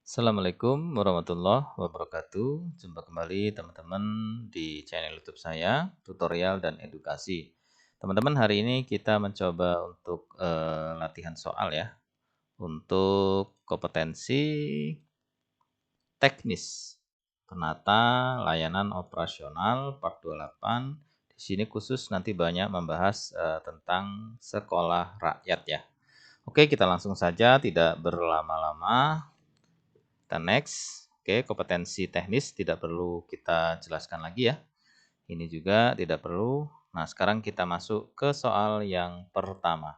Assalamualaikum warahmatullahi wabarakatuh. Jumpa kembali teman-teman di channel YouTube saya, tutorial dan edukasi. Teman-teman, hari ini kita mencoba untuk latihan soal ya, untuk kompetensi teknis penata layanan operasional part 28. Di sini khusus nanti banyak membahas tentang sekolah rakyat ya. Oke, kita langsung saja, tidak berlama-lama. Kita next. Oke, kompetensi teknis tidak perlu kita jelaskan lagi ya. Ini juga tidak perlu. Nah, sekarang kita masuk ke soal yang pertama.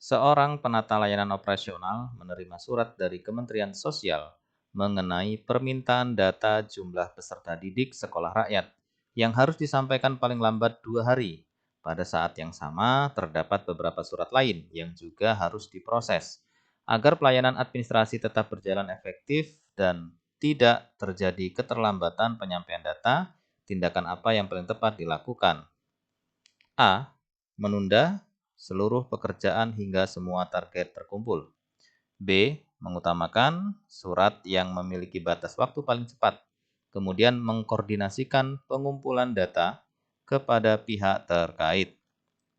Seorang penata layanan operasional menerima surat dari Kementerian Sosial mengenai permintaan data jumlah peserta didik sekolah rakyat yang harus disampaikan paling lambat 2 hari. Pada saat yang sama, terdapat beberapa surat lain yang juga harus diproses. Agar pelayanan administrasi tetap berjalan efektif dan tidak terjadi keterlambatan penyampaian data, tindakan apa yang paling tepat dilakukan? A. Menunda seluruh pekerjaan hingga semua target terkumpul. B. Mengutamakan surat yang memiliki batas waktu paling cepat. Kemudian mengkoordinasikan pengumpulan data kepada pihak terkait.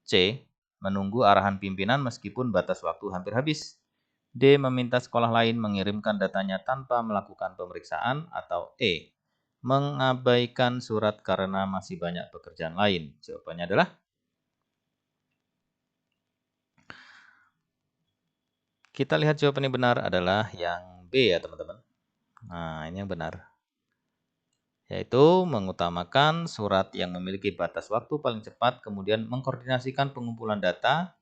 C. Menunggu arahan pimpinan meskipun batas waktu hampir habis. D. Meminta sekolah lain mengirimkan datanya tanpa melakukan pemeriksaan. Atau E. Mengabaikan surat karena masih banyak pekerjaan lain. Jawabannya adalah kita lihat jawaban yang benar adalah yang B ya teman-teman. Nah, ini yang benar. Yaitu mengutamakan surat yang memiliki batas waktu paling cepat, kemudian mengkoordinasikan pengumpulan data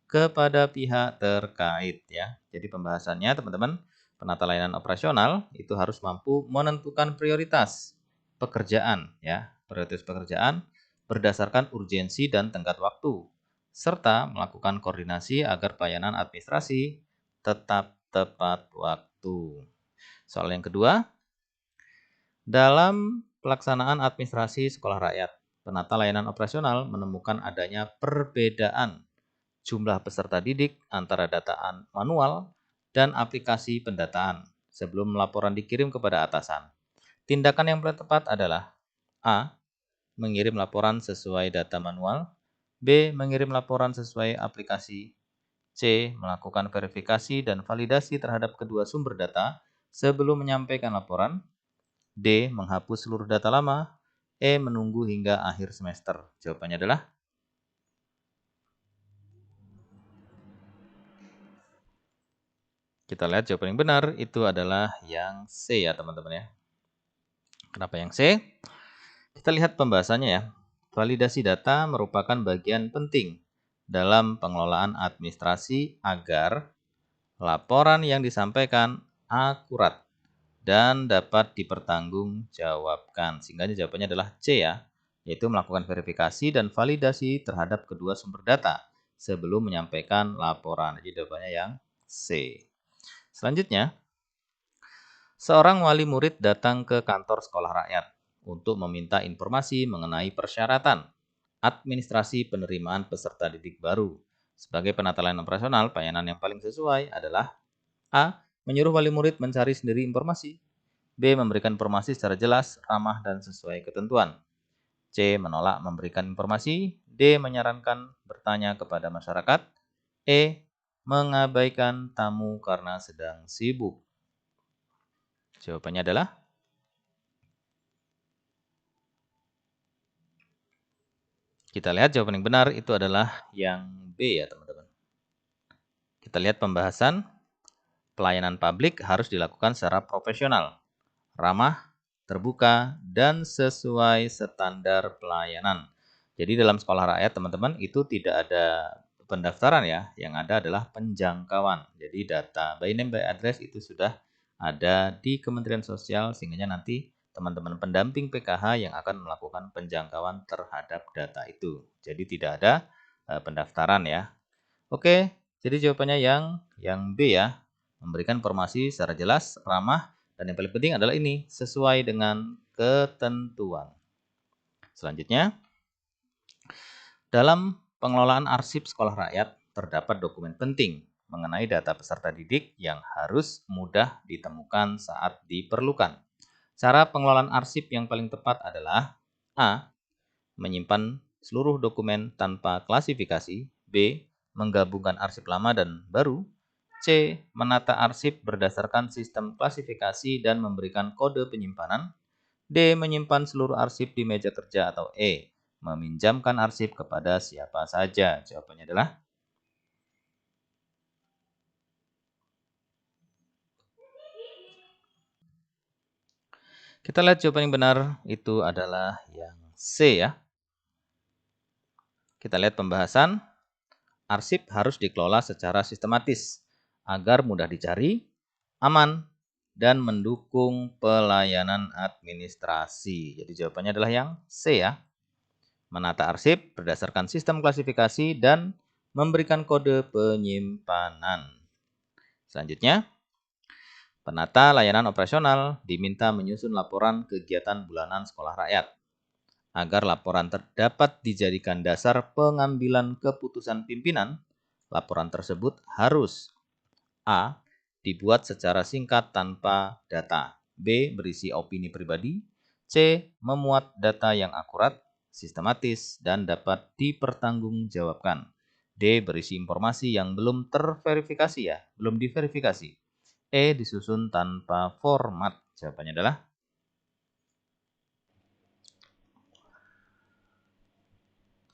kepada pihak terkait ya. Jadi pembahasannya teman-teman, penata layanan operasional itu harus mampu menentukan prioritas pekerjaan ya, prioritas pekerjaan berdasarkan urgensi dan tenggat waktu, serta melakukan koordinasi agar pelayanan administrasi tetap tepat waktu. Soal yang kedua, dalam pelaksanaan administrasi sekolah rakyat, penata layanan operasional menemukan adanya perbedaan jumlah peserta didik antara dataan manual dan aplikasi pendataan sebelum laporan dikirim kepada atasan. Tindakan yang paling tepat adalah A. Mengirim laporan sesuai data manual. B. Mengirim laporan sesuai aplikasi. C. Melakukan verifikasi dan validasi terhadap kedua sumber data sebelum menyampaikan laporan. D. Menghapus seluruh data lama. E. Menunggu hingga akhir semester. Jawabannya adalah kita lihat jawaban yang benar itu adalah yang C ya teman-teman ya. Kenapa yang C? Kita lihat pembahasannya ya. Validasi data merupakan bagian penting dalam pengelolaan administrasi agar laporan yang disampaikan akurat dan dapat dipertanggungjawabkan. Sehingga jawabannya adalah C ya, yaitu melakukan verifikasi dan validasi terhadap kedua sumber data sebelum menyampaikan laporan. Jadi jawabannya yang C. Selanjutnya, seorang wali murid datang ke kantor sekolah rakyat untuk meminta informasi mengenai persyaratan administrasi penerimaan peserta didik baru. Sebagai penata layanan operasional, pelayanan yang paling sesuai adalah A. Menyuruh wali murid mencari sendiri informasi. B. Memberikan informasi secara jelas, ramah, dan sesuai ketentuan. C. Menolak memberikan informasi. D. Menyarankan bertanya kepada masyarakat. E. Mengabaikan tamu karena sedang sibuk. Jawabannya adalah kita lihat jawaban yang benar itu adalah yang B ya teman-teman. Kita lihat pembahasan pelayanan publik harus dilakukan secara profesional, ramah, terbuka, dan sesuai standar pelayanan. Jadi dalam sekolah rakyat teman-teman itu tidak ada pendaftaran ya, yang ada adalah penjangkauan. Jadi data by name by address itu sudah ada di Kementerian Sosial sehingga nanti teman-teman pendamping PKH yang akan melakukan penjangkauan terhadap data itu. Jadi tidak ada pendaftaran ya. Oke, jadi jawabannya yang B ya. Memberikan informasi secara jelas, ramah, dan yang paling penting adalah ini, sesuai dengan ketentuan. Selanjutnya, dalam pengelolaan arsip sekolah rakyat terdapat dokumen penting mengenai data peserta didik yang harus mudah ditemukan saat diperlukan. Cara pengelolaan arsip yang paling tepat adalah A. Menyimpan seluruh dokumen tanpa klasifikasi. B. Menggabungkan arsip lama dan baru. C. Menata arsip berdasarkan sistem klasifikasi dan memberikan kode penyimpanan. D. Menyimpan seluruh arsip di meja kerja. Atau E. Meminjamkan arsip kepada siapa saja. Jawabannya adalah kita lihat jawaban yang benar itu adalah yang C ya. Kita lihat pembahasan. Arsip harus dikelola secara sistematis agar mudah dicari, aman, dan mendukung pelayanan administrasi. Jadi jawabannya adalah yang C ya. Menata arsip berdasarkan sistem klasifikasi dan memberikan kode penyimpanan. Selanjutnya, penata layanan operasional diminta menyusun laporan kegiatan bulanan sekolah rakyat. Agar laporan dapat dijadikan dasar pengambilan keputusan pimpinan, laporan tersebut harus A. Dibuat secara singkat tanpa data. B. Berisi opini pribadi. C. Memuat data yang akurat, sistematis, dan dapat dipertanggungjawabkan. D. Berisi informasi yang belum terverifikasi ya, belum diverifikasi. E. Disusun tanpa format. Jawabannya adalah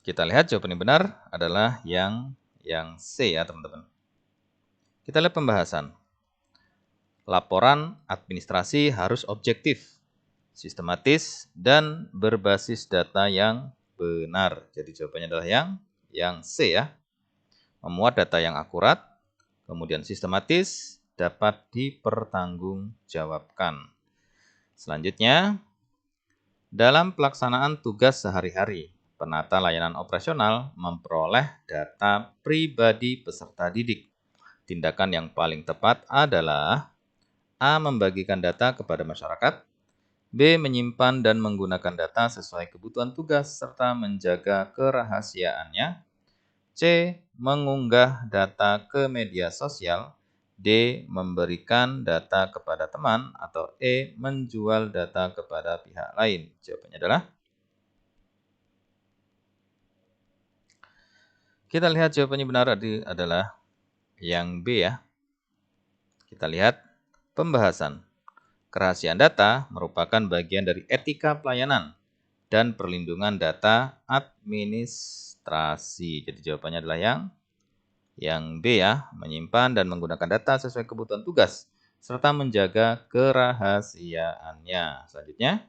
kita lihat jawaban yang benar adalah yang C ya teman-teman. Kita lihat pembahasan. Laporan administrasi harus objektif, sistematis, dan berbasis data yang benar. Jadi jawabannya adalah yang C ya. Memuat data yang akurat, kemudian sistematis, dapat dipertanggungjawabkan. Selanjutnya, dalam pelaksanaan tugas sehari-hari, penata layanan operasional memperoleh data pribadi peserta didik. Tindakan yang paling tepat adalah A. Membagikan data kepada masyarakat. B. Menyimpan dan menggunakan data sesuai kebutuhan tugas serta menjaga kerahasiaannya. C. Mengunggah data ke media sosial. D. Memberikan data kepada teman. Atau E. Menjual data kepada pihak lain. Jawabannya adalah kita lihat jawabannya benar adalah yang B ya. Kita lihat pembahasan. Kerahasiaan data merupakan bagian dari etika pelayanan dan perlindungan data administrasi. Jadi jawabannya adalah yang B ya, menyimpan dan menggunakan data sesuai kebutuhan tugas serta menjaga kerahasiaannya. Selanjutnya,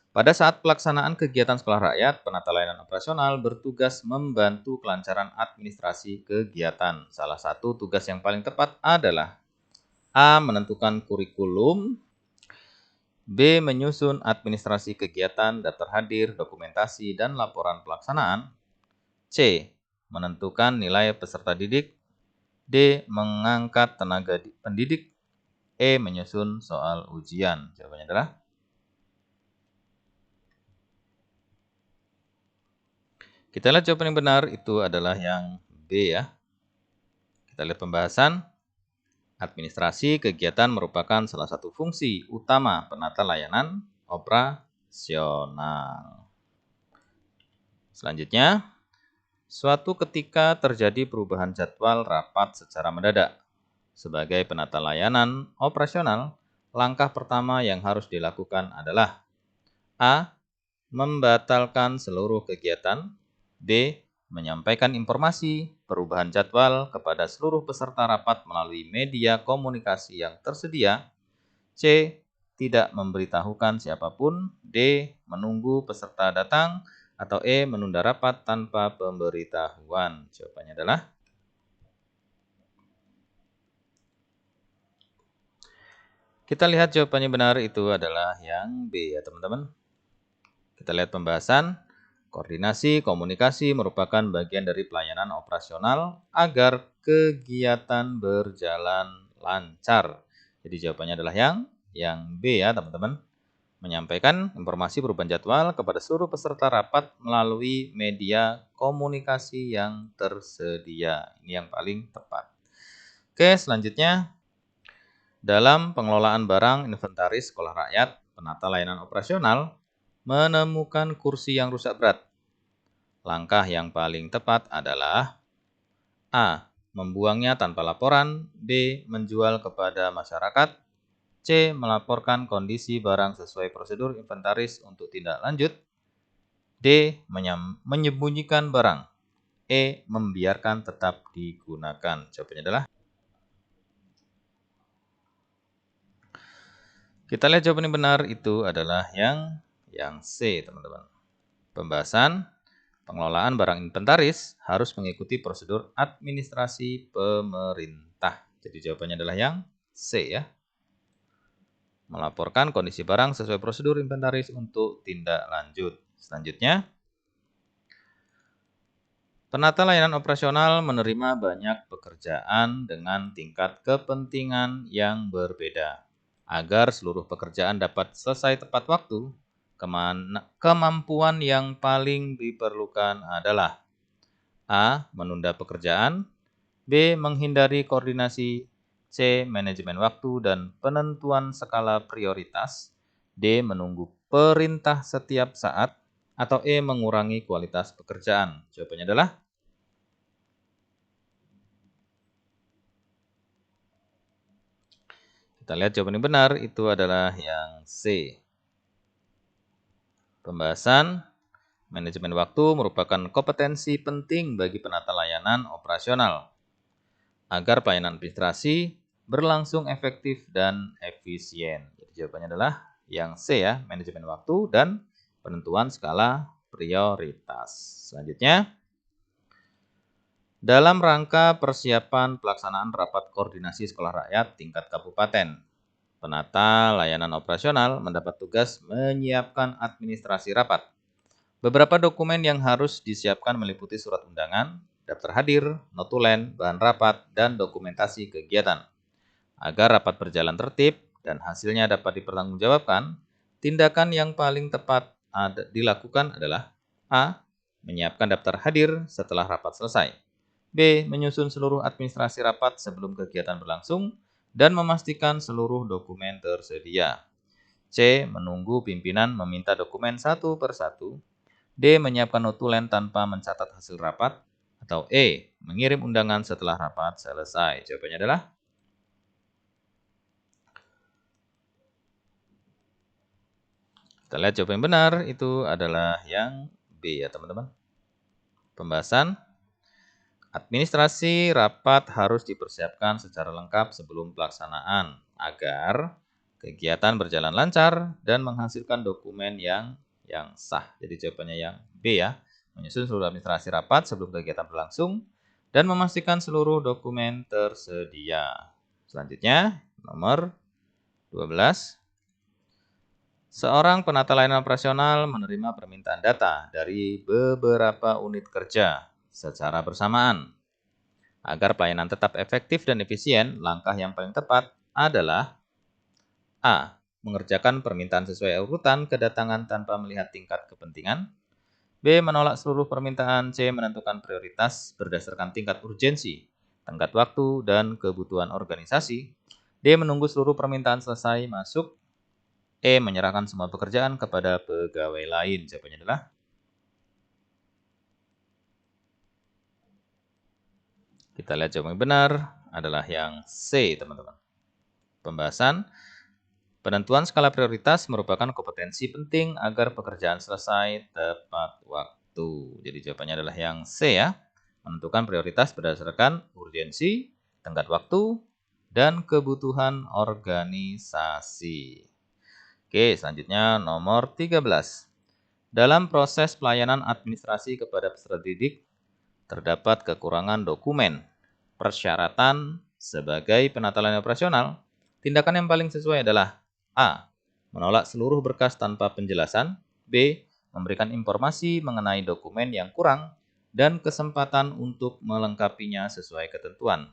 pada saat pelaksanaan kegiatan sekolah rakyat, penata layanan operasional bertugas membantu kelancaran administrasi kegiatan. Salah satu tugas yang paling tepat adalah A. Menentukan kurikulum. B. Menyusun administrasi kegiatan, daftar hadir, dokumentasi, dan laporan pelaksanaan. C. Menentukan nilai peserta didik. D. Mengangkat tenaga pendidik. E. Menyusun soal ujian. Jawabannya adalah kita lihat jawaban yang benar itu adalah yang B ya. Kita lihat pembahasan. Administrasi kegiatan merupakan salah satu fungsi utama penata layanan operasional. Selanjutnya, suatu ketika terjadi perubahan jadwal rapat secara mendadak. Sebagai penata layanan operasional, langkah pertama yang harus dilakukan adalah A. Membatalkan seluruh kegiatan. B. Menyampaikan informasi perubahan jadwal kepada seluruh peserta rapat melalui media komunikasi yang tersedia. C. Tidak memberitahukan siapapun. D. Menunggu peserta datang. Atau E. Menunda rapat tanpa pemberitahuan. Jawabannya adalah kita lihat jawabannya benar itu adalah yang B ya teman-teman. Kita lihat pembahasan. Koordinasi komunikasi merupakan bagian dari pelayanan operasional agar kegiatan berjalan lancar. Jadi jawabannya adalah yang B ya teman-teman. Menyampaikan informasi perubahan jadwal kepada seluruh peserta rapat melalui media komunikasi yang tersedia. Ini yang paling tepat. Oke, selanjutnya dalam pengelolaan barang inventaris sekolah rakyat, penata layanan operasional menemukan kursi yang rusak berat. Langkah yang paling tepat adalah A. Membuangnya tanpa laporan. B. Menjual kepada masyarakat. C. Melaporkan kondisi barang sesuai prosedur inventaris untuk tindak lanjut. D. Menyembunyikan barang. E. Membiarkan tetap digunakan. Jawabannya adalah, kita lihat jawaban yang benar itu adalah yang C, teman-teman. Pembahasan pengelolaan barang inventaris harus mengikuti prosedur administrasi pemerintah. Jadi jawabannya adalah yang C ya. Melaporkan kondisi barang sesuai prosedur inventaris untuk tindak lanjut. Selanjutnya, penata layanan operasional menerima banyak pekerjaan dengan tingkat kepentingan yang berbeda. Agar seluruh pekerjaan dapat selesai tepat waktu, kemampuan yang paling diperlukan adalah A. Menunda pekerjaan. B. Menghindari koordinasi. C. Manajemen waktu dan penentuan skala prioritas. D. Menunggu perintah setiap saat. Atau E. Mengurangi kualitas pekerjaan. Jawabannya adalah, kita lihat jawaban yang benar itu adalah yang C. Pembahasan manajemen waktu merupakan kompetensi penting bagi penata layanan operasional agar pelayanan administrasi berlangsung efektif dan efisien. Jadi jawabannya adalah yang C ya, manajemen waktu dan penentuan skala prioritas. Selanjutnya, dalam rangka persiapan pelaksanaan rapat koordinasi sekolah rakyat tingkat kabupaten, penata layanan operasional mendapat tugas menyiapkan administrasi rapat. Beberapa dokumen yang harus disiapkan meliputi surat undangan, daftar hadir, notulen, bahan rapat, dan dokumentasi kegiatan. Agar rapat berjalan tertib dan hasilnya dapat dipertanggungjawabkan, tindakan yang paling tepat dilakukan adalah A. Menyiapkan daftar hadir setelah rapat selesai. B. Menyusun seluruh administrasi rapat sebelum kegiatan berlangsung dan memastikan seluruh dokumen tersedia. C. Menunggu pimpinan meminta dokumen satu persatu. D. Menyiapkan notulen tanpa mencatat hasil rapat. Atau E. Mengirim undangan setelah rapat selesai. Jawabannya adalah, kita lihat jawaban yang benar itu adalah yang B ya teman-teman. Pembahasan administrasi rapat harus dipersiapkan secara lengkap sebelum pelaksanaan agar kegiatan berjalan lancar dan menghasilkan dokumen yang sah. Jadi jawabannya yang B ya. Menyusun seluruh administrasi rapat sebelum kegiatan berlangsung dan memastikan seluruh dokumen tersedia. Selanjutnya, nomor 12. Seorang penata layanan operasional menerima permintaan data dari beberapa unit kerja secara bersamaan. Agar pelayanan tetap efektif dan efisien, langkah yang paling tepat adalah A. Mengerjakan permintaan sesuai urutan kedatangan tanpa melihat tingkat kepentingan. B. Menolak seluruh permintaan. C. Menentukan prioritas berdasarkan tingkat urgensi, tenggat waktu, dan kebutuhan organisasi. D. Menunggu seluruh permintaan selesai masuk. E. Menyerahkan semua pekerjaan kepada pegawai lain. Jawabannya adalah, kita lihat jawaban yang benar adalah yang C, teman-teman. Pembahasan penentuan skala prioritas merupakan kompetensi penting agar pekerjaan selesai tepat waktu. Jadi jawabannya adalah yang C ya. Menentukan prioritas berdasarkan urgensi, tenggat waktu, dan kebutuhan organisasi. Oke, selanjutnya nomor 13. Dalam proses pelayanan administrasi kepada peserta didik, terdapat kekurangan dokumen, persyaratan sebagai penata layanan operasional. Tindakan yang paling sesuai adalah A. Menolak seluruh berkas tanpa penjelasan. B. Memberikan informasi mengenai dokumen yang kurang dan kesempatan untuk melengkapinya sesuai ketentuan.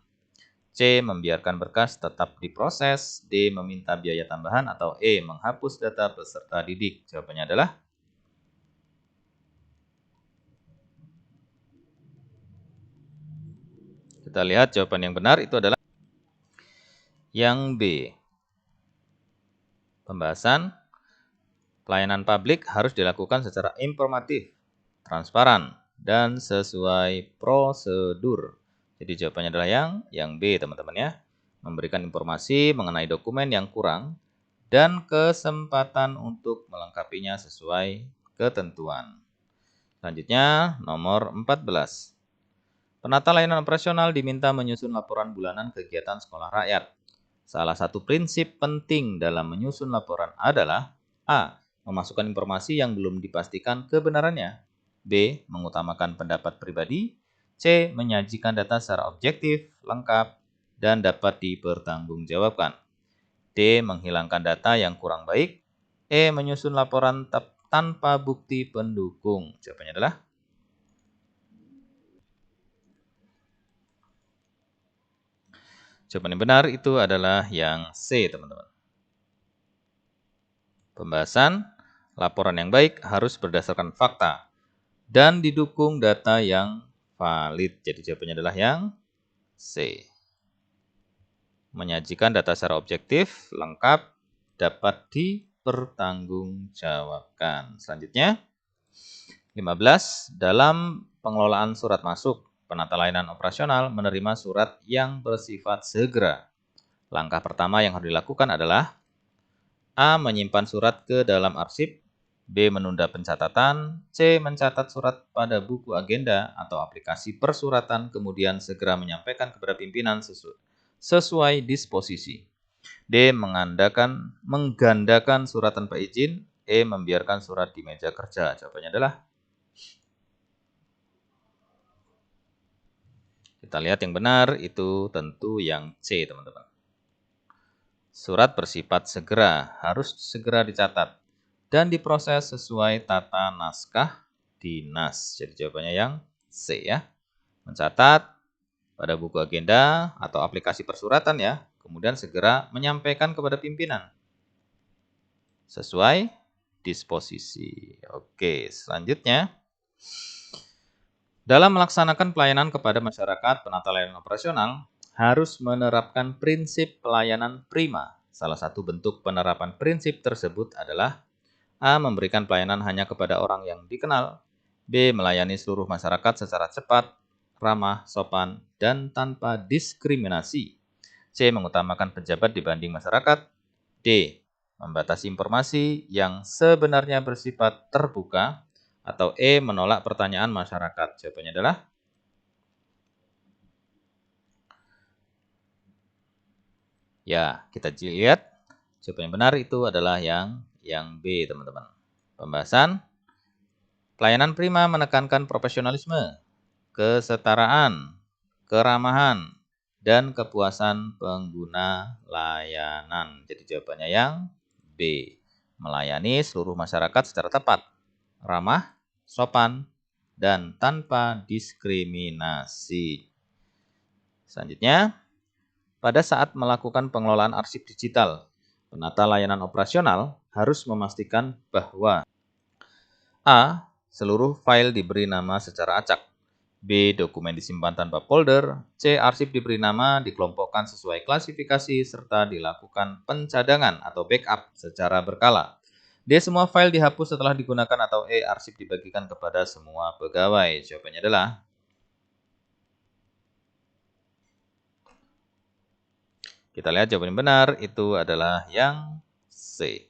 C. Membiarkan berkas tetap diproses. D. Meminta biaya tambahan. Atau E. Menghapus data peserta didik. Jawabannya adalah, kita lihat jawaban yang benar itu adalah Yang B. Pembahasan pelayanan publik harus dilakukan secara informatif, transparan, dan sesuai prosedur. Jadi jawabannya adalah yang B, teman-teman ya. Memberikan informasi mengenai dokumen yang kurang dan kesempatan untuk melengkapinya sesuai ketentuan. Selanjutnya, nomor 14. Penata layanan operasional diminta menyusun laporan bulanan kegiatan sekolah rakyat. Salah satu prinsip penting dalam menyusun laporan adalah A. Memasukkan informasi yang belum dipastikan kebenarannya. B. Mengutamakan pendapat pribadi. C. Menyajikan data secara objektif, lengkap, dan dapat dipertanggungjawabkan. D. Menghilangkan data yang kurang baik. E. Menyusun laporan tanpa bukti pendukung. Jawabannya adalah jawaban yang benar itu adalah yang C, teman-teman. Pembahasan, laporan yang baik harus berdasarkan fakta dan didukung data yang valid. Jadi jawabannya adalah yang C. Menyajikan data secara objektif, lengkap, dapat dipertanggungjawabkan. Selanjutnya, 15. Dalam pengelolaan surat masuk, penata layanan operasional menerima surat yang bersifat segera. Langkah pertama yang harus dilakukan adalah A. Menyimpan surat ke dalam arsip. B. Menunda pencatatan. C. Mencatat surat pada buku agenda atau aplikasi persuratan, kemudian segera menyampaikan kepada pimpinan sesuai disposisi. D. Menggandakan surat tanpa izin. E. Membiarkan surat di meja kerja. Jawabannya adalah, kita lihat yang benar itu tentu yang C, teman-teman. Surat bersifat segera, harus segera dicatat dan diproses sesuai tata naskah dinas. Jadi jawabannya yang C ya. Mencatat pada buku agenda atau aplikasi persuratan ya, kemudian segera menyampaikan kepada pimpinan sesuai disposisi. Oke, selanjutnya. Dalam melaksanakan pelayanan kepada masyarakat, penata layanan operasional harus menerapkan prinsip pelayanan prima. Salah satu bentuk penerapan prinsip tersebut adalah A. Memberikan pelayanan hanya kepada orang yang dikenal. B. Melayani seluruh masyarakat secara cepat, ramah, sopan, dan tanpa diskriminasi. C. Mengutamakan pejabat dibanding masyarakat. D. Membatasi informasi yang sebenarnya bersifat terbuka. Atau E. Menolak pertanyaan masyarakat. Jawabannya adalah ya, kita lihat. Jawaban yang benar itu adalah yang B, teman-teman. Pembahasan pelayanan prima menekankan profesionalisme, kesetaraan, keramahan, dan kepuasan pengguna layanan. Jadi jawabannya yang B. Melayani seluruh masyarakat secara tepat, ramah, sopan, dan tanpa diskriminasi. Selanjutnya, pada saat melakukan pengelolaan arsip digital, penata layanan operasional harus memastikan bahwa A. Seluruh file diberi nama secara acak. B. Dokumen disimpan tanpa folder. C. Arsip diberi nama, dikelompokkan sesuai klasifikasi, serta dilakukan pencadangan atau backup secara berkala. D. Semua file dihapus setelah digunakan, atau E. Arsip dibagikan kepada semua pegawai. Jawabannya adalah kita lihat jawaban yang benar itu adalah yang C.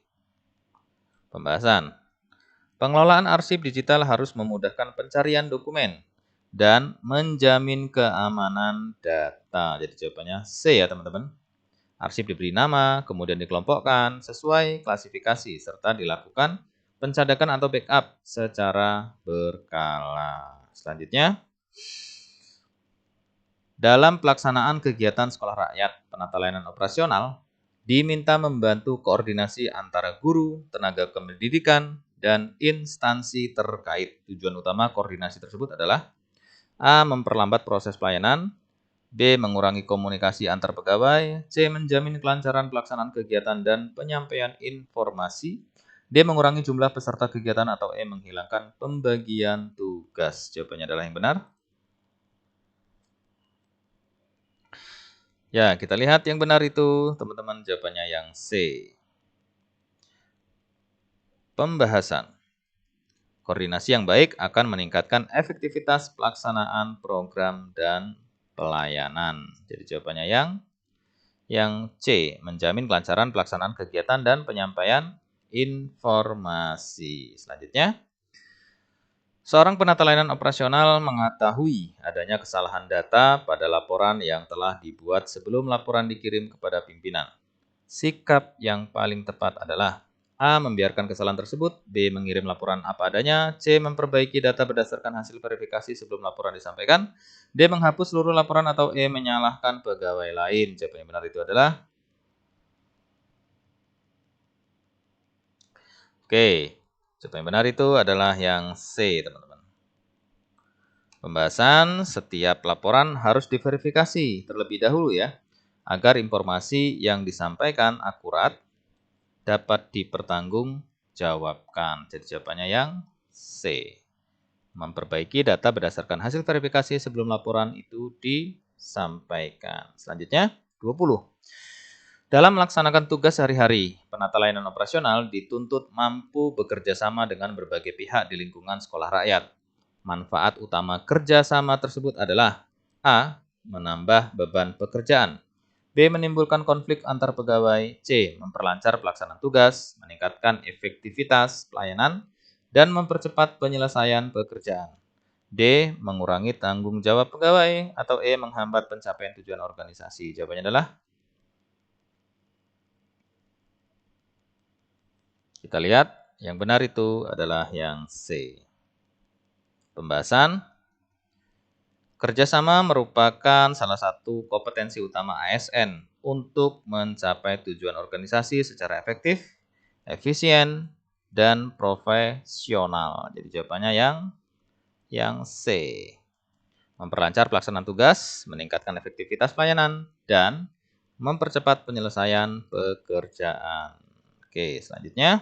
Pembahasan. Pengelolaan arsip digital harus memudahkan pencarian dokumen dan menjamin keamanan data. Jadi jawabannya C ya, teman-teman. Arsip diberi nama, kemudian dikelompokkan sesuai klasifikasi, serta dilakukan pencadangan atau backup secara berkala. Selanjutnya, dalam pelaksanaan kegiatan sekolah rakyat, penata layanan operasional diminta membantu koordinasi antara guru, tenaga kependidikan, dan instansi terkait. Tujuan utama koordinasi tersebut adalah A. Memperlambat proses pelayanan. B. Mengurangi komunikasi antar pegawai. C. Menjamin kelancaran pelaksanaan kegiatan dan penyampaian informasi. D. Mengurangi jumlah peserta kegiatan, atau E. Menghilangkan pembagian tugas. Jawabannya adalah yang benar. Ya, kita lihat yang benar itu, teman-teman, jawabannya yang C. Pembahasan. Koordinasi yang baik akan meningkatkan efektivitas pelaksanaan program dan pelayanan. Jadi jawabannya yang C, menjamin kelancaran pelaksanaan kegiatan dan penyampaian informasi. Selanjutnya, seorang penata layanan operasional mengetahui adanya kesalahan data pada laporan yang telah dibuat sebelum laporan dikirim kepada pimpinan. Sikap yang paling tepat adalah A. Membiarkan kesalahan tersebut, B. Mengirim laporan apa adanya, C. Memperbaiki data berdasarkan hasil verifikasi sebelum laporan disampaikan, D. Menghapus seluruh laporan, atau E. Menyalahkan pegawai lain. Jawaban yang benar itu adalah Oke, jawaban yang benar itu adalah yang C, teman-teman. Pembahasan, setiap laporan harus diverifikasi terlebih dahulu ya, agar informasi yang disampaikan akurat dapat dipertanggungjawabkan. Jadi jawabannya yang C. Memperbaiki data berdasarkan hasil verifikasi sebelum laporan itu disampaikan. Selanjutnya, 20. Dalam melaksanakan tugas sehari-hari, penata layanan operasional dituntut mampu bekerja sama dengan berbagai pihak di lingkungan sekolah rakyat. Manfaat utama kerjasama tersebut adalah A. Menambah beban pekerjaan, B. Menimbulkan konflik antar pegawai, C. Memperlancar pelaksanaan tugas, meningkatkan efektivitas pelayanan, dan mempercepat penyelesaian pekerjaan, D. Mengurangi tanggung jawab pegawai, atau E. Menghambat pencapaian tujuan organisasi. Jawabannya adalah kita lihat, yang benar itu adalah yang C. Pembahasan, kerjasama merupakan salah satu kompetensi utama ASN untuk mencapai tujuan organisasi secara efektif, efisien, dan profesional. Jadi jawabannya yang C. Memperlancar pelaksanaan tugas, meningkatkan efektivitas pelayanan, dan mempercepat penyelesaian pekerjaan. Oke, selanjutnya.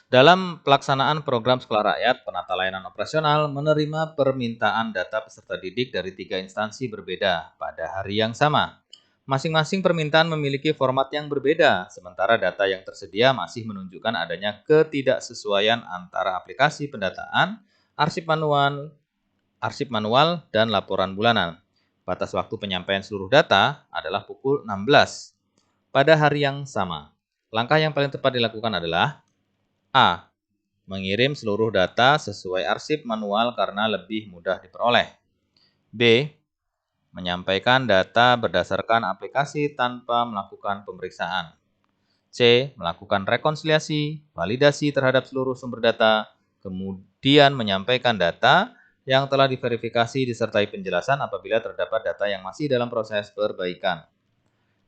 Dalam pelaksanaan program sekolah rakyat, penata layanan operasional menerima permintaan data peserta didik dari 3 instansi berbeda pada hari yang sama. Masing-masing permintaan memiliki format yang berbeda, sementara data yang tersedia masih menunjukkan adanya ketidaksesuaian antara aplikasi pendataan, arsip manual, dan laporan bulanan. Batas waktu penyampaian seluruh data adalah pukul 16 pada hari yang sama. Langkah yang paling tepat dilakukan adalah A. Mengirim seluruh data sesuai arsip manual karena lebih mudah diperoleh. B. Menyampaikan data berdasarkan aplikasi tanpa melakukan pemeriksaan. C. Melakukan rekonsiliasi, validasi terhadap seluruh sumber data, kemudian menyampaikan data yang telah diverifikasi disertai penjelasan apabila terdapat data yang masih dalam proses perbaikan.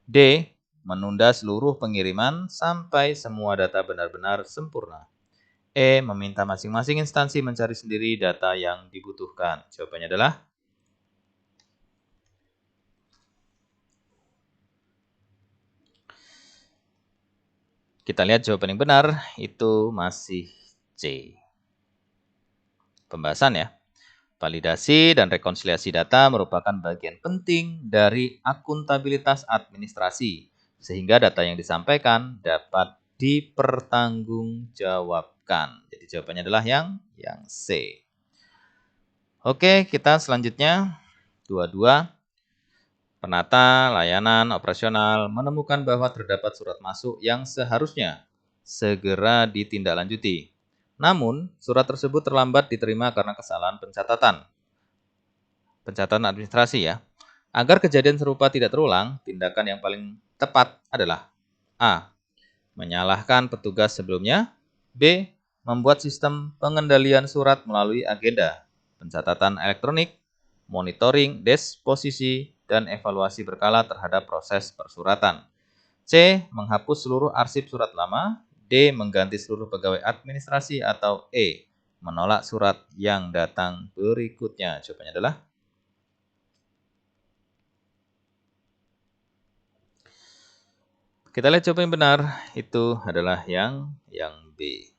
D. Menunda seluruh pengiriman sampai semua data benar-benar sempurna. E. Meminta masing-masing instansi mencari sendiri data yang dibutuhkan. Jawabannya adalah kita lihat jawaban yang benar itu masih C. Pembahasan ya. Validasi dan rekonsiliasi data merupakan bagian penting dari akuntabilitas administrasi, sehingga data yang disampaikan dapat dipertanggungjawabkan. Jadi jawabannya adalah yang C. Oke, kita selanjutnya 22. Penata layanan operasional menemukan bahwa terdapat surat masuk yang seharusnya segera ditindaklanjuti. Namun, surat tersebut terlambat diterima karena kesalahan pencatatan administrasi ya. Agar kejadian serupa tidak terulang, tindakan yang paling tepat adalah A. Menyalahkan petugas sebelumnya, B. Membuat sistem pengendalian surat melalui agenda, pencatatan elektronik, monitoring disposisi, dan evaluasi berkala terhadap proses persuratan. C. Menghapus seluruh arsip surat lama, D. Mengganti seluruh pegawai administrasi, atau E. Menolak surat yang datang berikutnya. Jawabannya adalah kita lihat jawaban yang benar itu adalah yang B.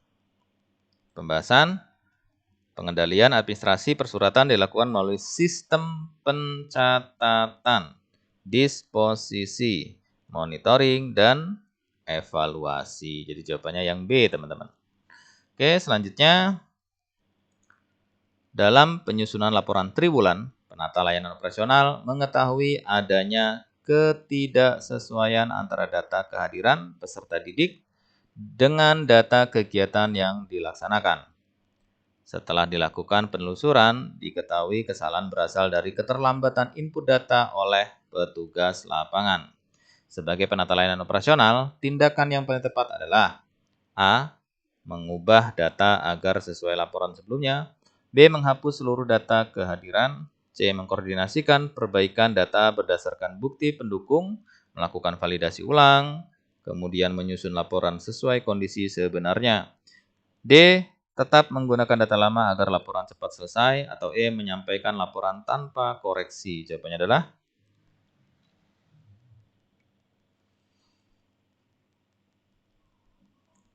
Pembahasan, pengendalian administrasi persuratan dilakukan melalui sistem pencatatan disposisi, monitoring, dan evaluasi. Jadi jawabannya yang B, teman-teman. Oke, selanjutnya dalam penyusunan laporan triwulan, penata layanan operasional mengetahui adanya ketidaksesuaian antara data kehadiran peserta didik dengan data kegiatan yang dilaksanakan. Setelah dilakukan penelusuran, diketahui kesalahan berasal dari keterlambatan input data oleh petugas lapangan. Sebagai penata layanan operasional, tindakan yang paling tepat adalah A. Mengubah data agar sesuai laporan sebelumnya. B. Menghapus seluruh data kehadiran. C. Mengkoordinasikan perbaikan data berdasarkan bukti pendukung, melakukan validasi ulang, kemudian menyusun laporan sesuai kondisi sebenarnya. D. Tetap menggunakan data lama agar laporan cepat selesai. Atau E. Menyampaikan laporan tanpa koreksi. Jawabannya adalah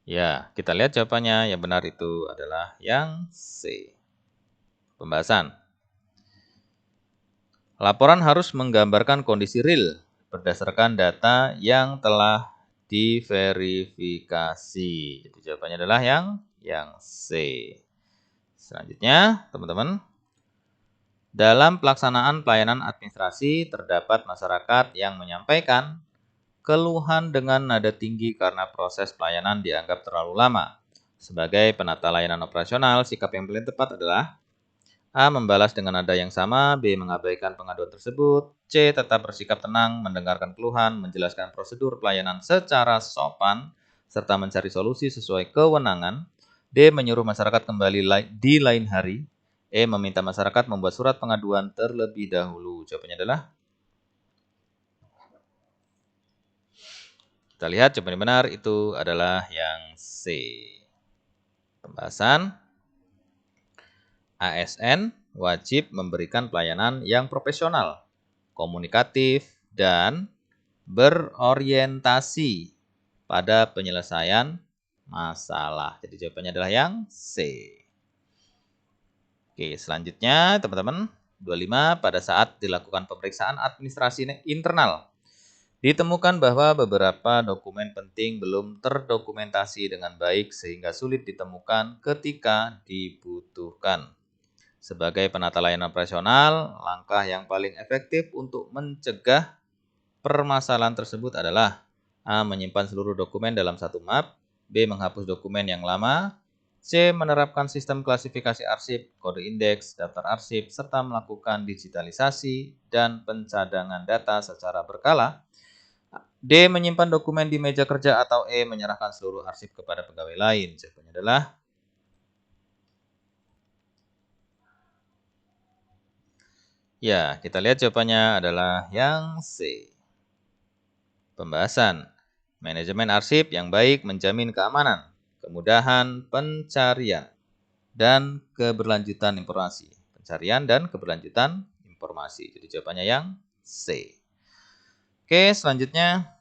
ya, kita lihat jawabannya. Yang benar itu adalah yang C. Pembahasan. Laporan harus menggambarkan kondisi real berdasarkan data yang telah diverifikasi. Jadi jawabannya adalah yang C. Selanjutnya, teman-teman. Dalam pelaksanaan pelayanan administrasi, terdapat masyarakat yang menyampaikan keluhan dengan nada tinggi karena proses pelayanan dianggap terlalu lama. Sebagai penata layanan operasional, sikap yang paling tepat adalah A. Membalas dengan nada yang sama. B. Mengabaikan pengaduan tersebut. C. Tetap bersikap tenang, mendengarkan keluhan, menjelaskan prosedur pelayanan secara sopan, serta mencari solusi sesuai kewenangan. D. Menyuruh masyarakat kembali di lain hari. E. Meminta masyarakat membuat surat pengaduan terlebih dahulu. Jawabannya adalah kita lihat jawaban yang benar itu adalah yang C. Pembahasan. ASN wajib memberikan pelayanan yang profesional, komunikatif, dan berorientasi pada penyelesaian masalah. Jadi jawabannya adalah yang C. Oke, selanjutnya teman-teman, 25 pada saat dilakukan pemeriksaan administrasi internal, ditemukan bahwa beberapa dokumen penting belum terdokumentasi dengan baik sehingga sulit ditemukan ketika dibutuhkan. Sebagai penata layanan operasional, langkah yang paling efektif untuk mencegah permasalahan tersebut adalah A. Menyimpan seluruh dokumen dalam satu map. B. Menghapus dokumen yang lama. C. Menerapkan sistem klasifikasi arsip, kode indeks, daftar arsip, serta melakukan digitalisasi dan pencadangan data secara berkala. D. Menyimpan dokumen di meja kerja. Atau E. Menyerahkan seluruh arsip kepada pegawai lain. Jawabannya adalah ya, kita lihat jawabannya adalah yang C. Pembahasan. Manajemen arsip yang baik menjamin keamanan, kemudahan pencarian, dan keberlanjutan informasi. Pencarian dan keberlanjutan informasi. Jadi jawabannya yang C. Oke, selanjutnya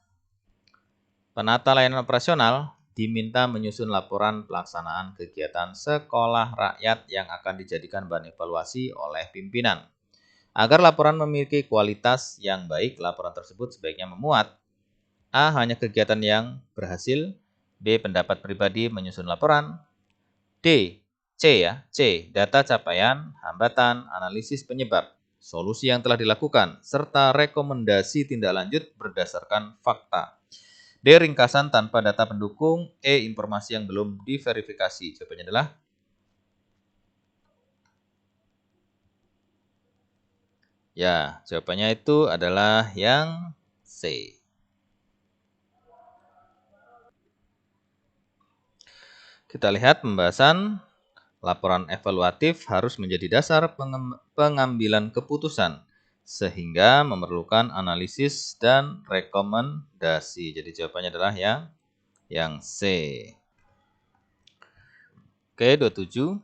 penata layanan operasional diminta menyusun laporan pelaksanaan kegiatan sekolah rakyat yang akan dijadikan bahan evaluasi oleh pimpinan. Agar laporan memiliki kualitas yang baik, laporan tersebut sebaiknya memuat A. Hanya kegiatan yang berhasil. B. Pendapat pribadi menyusun laporan. D. C. Data capaian, hambatan, analisis penyebab, solusi yang telah dilakukan, serta rekomendasi tindak lanjut berdasarkan fakta. D. Ringkasan tanpa data pendukung. E. Informasi yang belum diverifikasi. Jawabannya adalah ya, jawabannya itu adalah yang C. Kita lihat pembahasan. Laporan evaluatif harus menjadi dasar pengambilan keputusan sehingga memerlukan analisis dan rekomendasi. Jadi jawabannya adalah yang C. Oke, 27.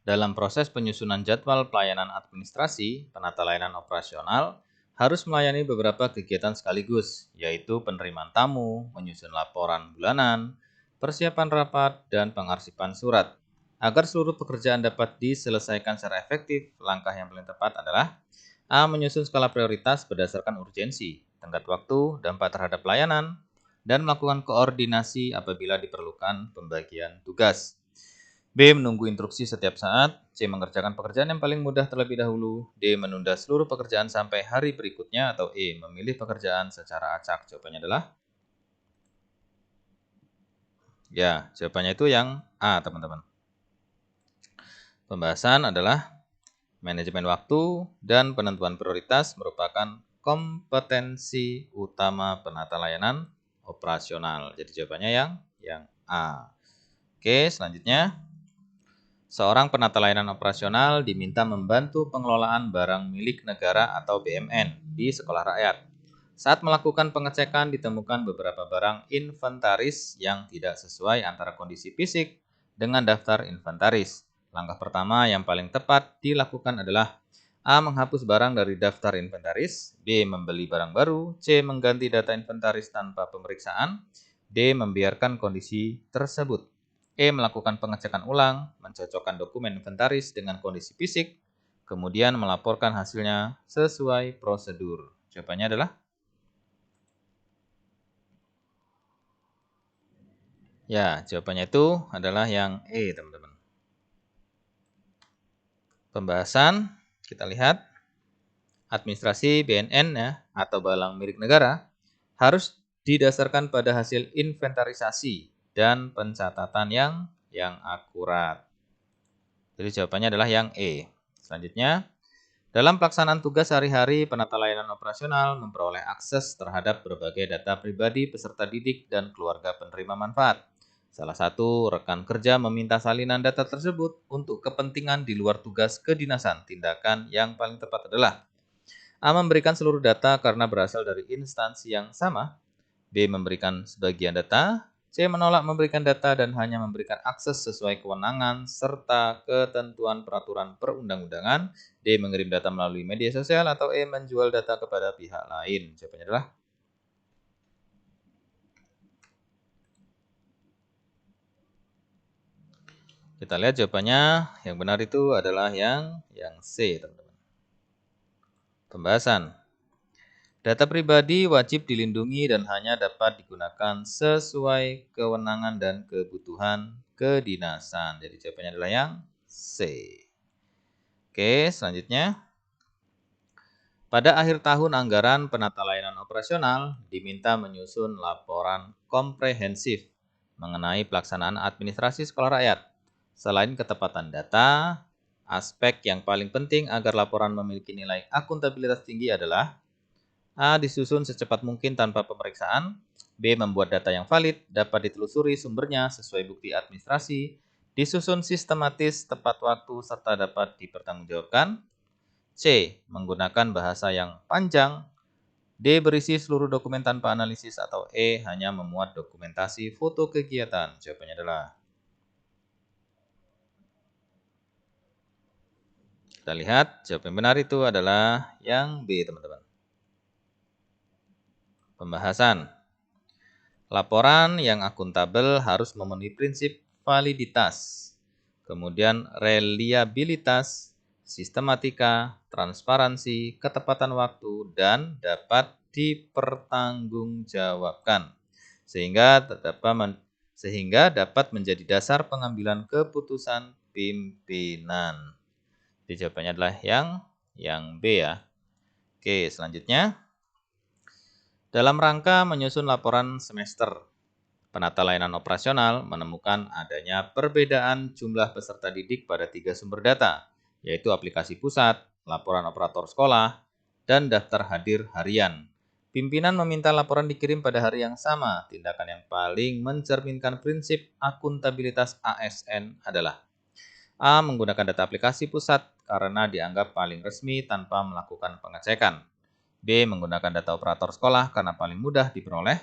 Dalam proses penyusunan jadwal pelayanan administrasi, penata layanan operasional harus melayani beberapa kegiatan sekaligus, yaitu penerimaan tamu, menyusun laporan bulanan, persiapan rapat, dan pengarsipan surat. Agar seluruh pekerjaan dapat diselesaikan secara efektif, langkah yang paling tepat adalah A. Menyusun skala prioritas berdasarkan urgensi, tenggat waktu, dampak terhadap pelayanan, dan melakukan koordinasi apabila diperlukan pembagian tugas. B. Menunggu instruksi setiap saat. C. Mengerjakan pekerjaan yang paling mudah terlebih dahulu. D. Menunda seluruh pekerjaan sampai hari berikutnya. Atau E. Memilih pekerjaan secara acak. Jawabannya adalah ya, jawabannya itu yang A, teman-teman. Pembahasan adalah manajemen waktu dan penentuan prioritas merupakan kompetensi utama penata layanan operasional. Jadi jawabannya yang A. Oke, selanjutnya. Seorang penata layanan operasional diminta membantu pengelolaan barang milik negara atau BMN di sekolah rakyat. Saat melakukan pengecekan ditemukan beberapa barang inventaris yang tidak sesuai antara kondisi fisik dengan daftar inventaris. Langkah pertama yang paling tepat dilakukan adalah A. Menghapus barang dari daftar inventaris. B. Membeli barang baru. C. Mengganti data inventaris tanpa pemeriksaan. D. Membiarkan kondisi tersebut. E. Melakukan pengecekan ulang, mencocokkan dokumen inventaris dengan kondisi fisik, kemudian melaporkan hasilnya sesuai prosedur. Jawabannya adalah ya, jawabannya itu adalah yang E, teman-teman. Pembahasan, kita lihat. Administrasi BNN ya, atau barang milik negara harus didasarkan pada hasil inventarisasi dan pencatatan yang akurat. Jadi jawabannya adalah yang E. Selanjutnya, dalam pelaksanaan tugas sehari-hari, penata layanan operasional memperoleh akses terhadap berbagai data pribadi peserta didik dan keluarga penerima manfaat. Salah satu rekan kerja meminta salinan data tersebut untuk kepentingan di luar tugas kedinasan. Tindakan yang paling tepat adalah A. Memberikan seluruh data karena berasal dari instansi yang sama. B. Memberikan sebagian data. C. Menolak memberikan data dan hanya memberikan akses sesuai kewenangan serta ketentuan peraturan perundang-undangan. D. Mengirim data melalui media sosial. Atau E. Menjual data kepada pihak lain. Jawabannya adalah kita lihat jawabannya yang benar itu adalah yang C, teman-teman. Pembahasan. Data pribadi wajib dilindungi dan hanya dapat digunakan sesuai kewenangan dan kebutuhan kedinasan. Jadi jawabannya adalah yang C. Oke, selanjutnya. Pada akhir tahun anggaran penata layanan operasional diminta menyusun laporan komprehensif mengenai pelaksanaan administrasi sekolah rakyat. Selain ketepatan data, aspek yang paling penting agar laporan memiliki nilai akuntabilitas tinggi adalah A. Disusun secepat mungkin tanpa pemeriksaan. B. Membuat data yang valid, dapat ditelusuri sumbernya sesuai bukti administrasi. Disusun sistematis, tepat waktu, serta dapat dipertanggungjawabkan. C. Menggunakan bahasa yang panjang. D. Berisi seluruh dokumen tanpa analisis. Atau E. Hanya memuat dokumentasi foto kegiatan. Jawabannya adalah kita lihat jawaban benar itu adalah yang B, teman-teman. Pembahasan. Laporan yang akuntabel harus memenuhi prinsip validitas, kemudian reliabilitas, sistematika, transparansi, ketepatan waktu, dan dapat dipertanggungjawabkan sehingga dapat menjadi dasar pengambilan keputusan pimpinan. Jadi jawabannya adalah yang B ya. Oke, selanjutnya. Dalam rangka menyusun laporan semester, penata layanan operasional menemukan adanya perbedaan jumlah peserta didik pada 3 sumber data, yaitu aplikasi pusat, laporan operator sekolah, dan daftar hadir harian. Pimpinan meminta laporan dikirim pada hari yang sama. Tindakan yang paling mencerminkan prinsip akuntabilitas ASN adalah A. Menggunakan data aplikasi pusat karena dianggap paling resmi tanpa melakukan pengecekan. B. Menggunakan data operator sekolah karena paling mudah diperoleh.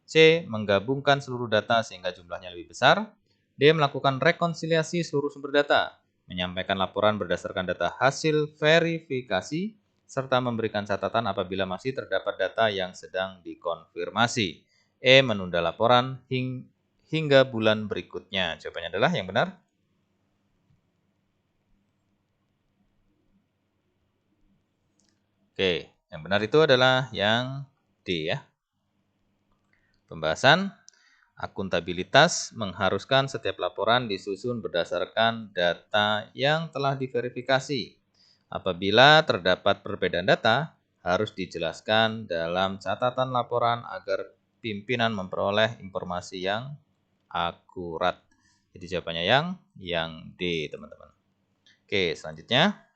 C. Menggabungkan seluruh data sehingga jumlahnya lebih besar. D. Melakukan rekonsiliasi seluruh sumber data. Menyampaikan laporan berdasarkan data hasil verifikasi. Serta memberikan catatan apabila masih terdapat data yang sedang dikonfirmasi. E. Menunda laporan hingga bulan berikutnya. Jawabannya adalah yang benar. Oke, yang benar itu adalah yang D ya. Pembahasan akuntabilitas mengharuskan setiap laporan disusun berdasarkan data yang telah diverifikasi. Apabila terdapat perbedaan data, harus dijelaskan dalam catatan laporan agar pimpinan memperoleh informasi yang akurat. Jadi jawabannya yang D, teman-teman. Oke, selanjutnya.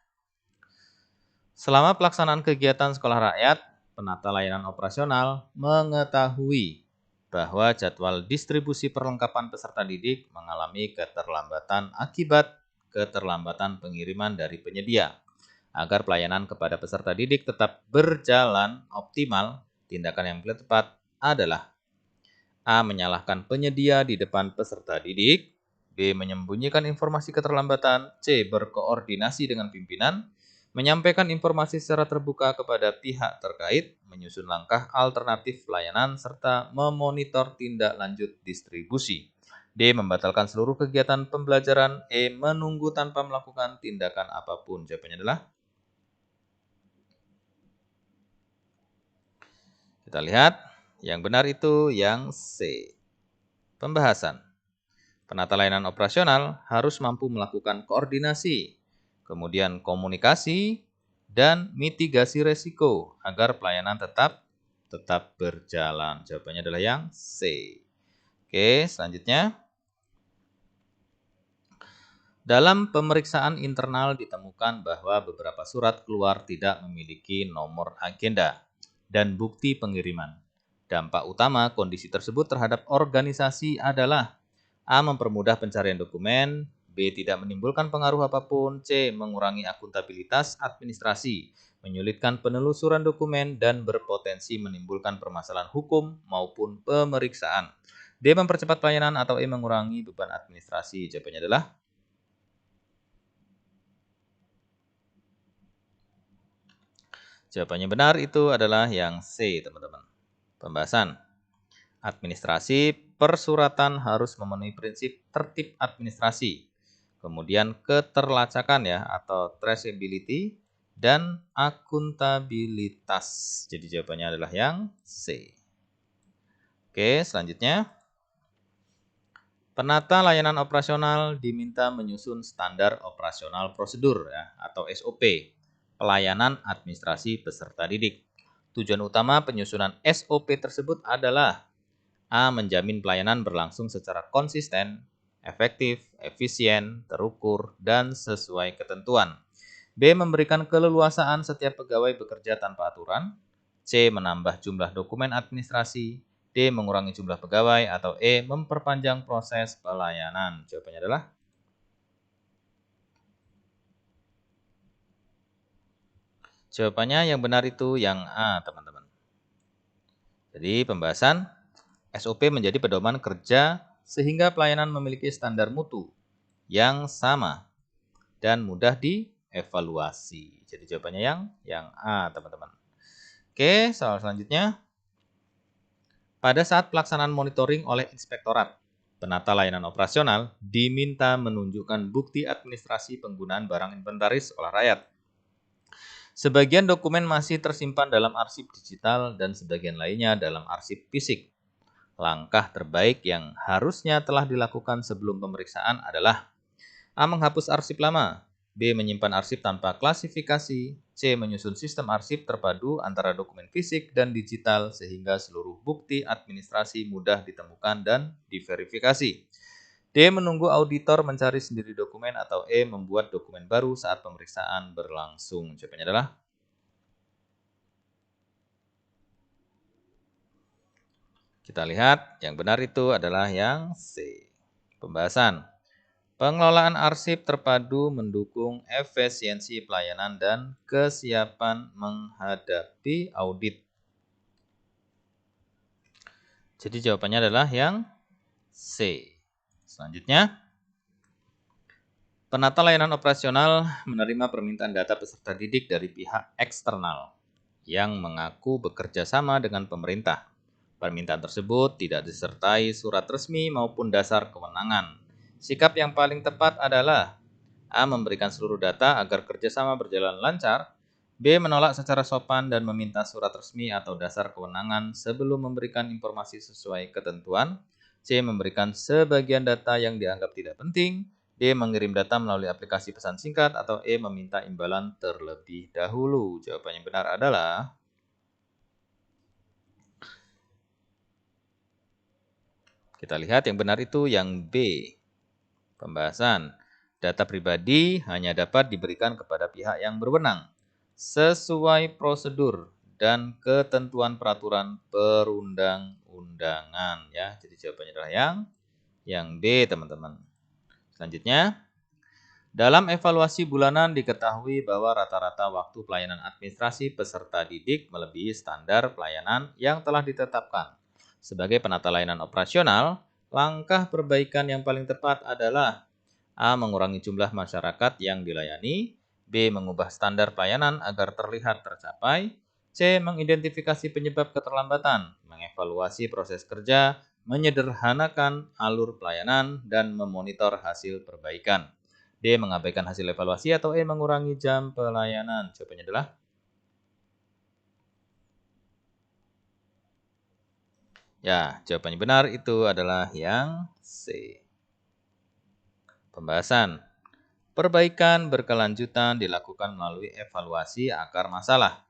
Selama pelaksanaan kegiatan sekolah rakyat, penata layanan operasional mengetahui bahwa jadwal distribusi perlengkapan peserta didik mengalami keterlambatan akibat keterlambatan pengiriman dari penyedia. Agar pelayanan kepada peserta didik tetap berjalan optimal, tindakan yang paling tepat adalah A. Menyalahkan penyedia di depan peserta didik, B. Menyembunyikan informasi keterlambatan, C. Berkoordinasi dengan pimpinan, menyampaikan informasi secara terbuka kepada pihak terkait, menyusun langkah alternatif pelayanan, serta memonitor tindak lanjut distribusi. D. Membatalkan seluruh kegiatan pembelajaran, E. Menunggu tanpa melakukan tindakan apapun. Jawabannya adalah, kita lihat, yang benar itu yang C. Pembahasan. Penata layanan operasional harus mampu melakukan koordinasi, kemudian komunikasi, dan mitigasi resiko agar pelayanan tetap berjalan. Jawabannya adalah yang C. Oke, selanjutnya. Dalam pemeriksaan internal ditemukan bahwa beberapa surat keluar tidak memiliki nomor agenda dan bukti pengiriman. Dampak utama kondisi tersebut terhadap organisasi adalah A. Mempermudah pencarian dokumen, B. Tidak menimbulkan pengaruh apapun, C. Mengurangi akuntabilitas administrasi, menyulitkan penelusuran dokumen, dan berpotensi menimbulkan permasalahan hukum maupun pemeriksaan. D. Mempercepat pelayanan, atau E. Mengurangi beban administrasi. Jawabannya adalah, jawabannya benar itu adalah yang C, teman-teman. Pembahasan. Administrasi persuratan harus memenuhi prinsip tertib administrasi, kemudian keterlacakan ya atau traceability, dan akuntabilitas. Jadi jawabannya adalah yang C. Oke, selanjutnya. Penata layanan operasional diminta menyusun standar operasional prosedur ya, atau SOP, pelayanan administrasi peserta didik. Tujuan utama penyusunan SOP tersebut adalah A. Menjamin pelayanan berlangsung secara konsisten, efektif, efisien, terukur, dan sesuai ketentuan. B. Memberikan keleluasaan setiap pegawai bekerja tanpa aturan. C. Menambah jumlah dokumen administrasi. D. Mengurangi jumlah pegawai. Atau E. Memperpanjang proses pelayanan. Jawabannya adalah, jawabannya yang benar itu yang A, teman-teman. Jadi pembahasan SOP menjadi pedoman kerja sehingga pelayanan memiliki standar mutu yang sama dan mudah dievaluasi. Jadi jawabannya yang A, teman-teman. Oke, soal selanjutnya. Pada saat pelaksanaan monitoring oleh inspektorat, penata layanan operasional diminta menunjukkan bukti administrasi penggunaan barang inventaris sekolah rakyat. Sebagian dokumen masih tersimpan dalam arsip digital dan sebagian lainnya dalam arsip fisik. Langkah terbaik yang harusnya telah dilakukan sebelum pemeriksaan adalah A. Menghapus arsip lama, B. Menyimpan arsip tanpa klasifikasi, C. Menyusun sistem arsip terpadu antara dokumen fisik dan digital sehingga seluruh bukti administrasi mudah ditemukan dan diverifikasi. D. Menunggu auditor mencari sendiri dokumen, atau E. Membuat dokumen baru saat pemeriksaan berlangsung. Jawabannya adalah, kita lihat yang benar itu adalah yang C. Pembahasan. Pengelolaan arsip terpadu mendukung efisiensi pelayanan dan kesiapan menghadapi audit. Jadi jawabannya adalah yang C. Selanjutnya, penata layanan operasional menerima permintaan data peserta didik dari pihak eksternal yang mengaku bekerja sama dengan pemerintah. Permintaan tersebut tidak disertai surat resmi maupun dasar kewenangan. Sikap yang paling tepat adalah A. Memberikan seluruh data agar kerjasama berjalan lancar, B. Menolak secara sopan dan meminta surat resmi atau dasar kewenangan sebelum memberikan informasi sesuai ketentuan. C. Memberikan sebagian data yang dianggap tidak penting. D. Mengirim data melalui aplikasi pesan singkat. Atau E. Meminta imbalan terlebih dahulu. Jawaban yang benar adalah kita lihat yang benar itu yang B. Pembahasan. Data pribadi hanya dapat diberikan kepada pihak yang berwenang sesuai prosedur dan ketentuan peraturan perundang-undangan ya. Jadi jawabannya adalah yang B, teman-teman. Selanjutnya, dalam evaluasi bulanan diketahui bahwa rata-rata waktu pelayanan administrasi peserta didik melebihi standar pelayanan yang telah ditetapkan. Sebagai penata layanan operasional, langkah perbaikan yang paling tepat adalah A. Mengurangi jumlah masyarakat yang dilayani. B. Mengubah standar pelayanan agar terlihat tercapai. C. Mengidentifikasi penyebab keterlambatan. Mengevaluasi proses kerja. Menyederhanakan alur pelayanan. Dan memonitor hasil perbaikan. D. Mengabaikan hasil evaluasi. Atau E. Mengurangi jam pelayanan. Jawabannya adalah ya, jawabannya benar itu adalah yang C. Pembahasan. Perbaikan berkelanjutan dilakukan melalui evaluasi akar masalah,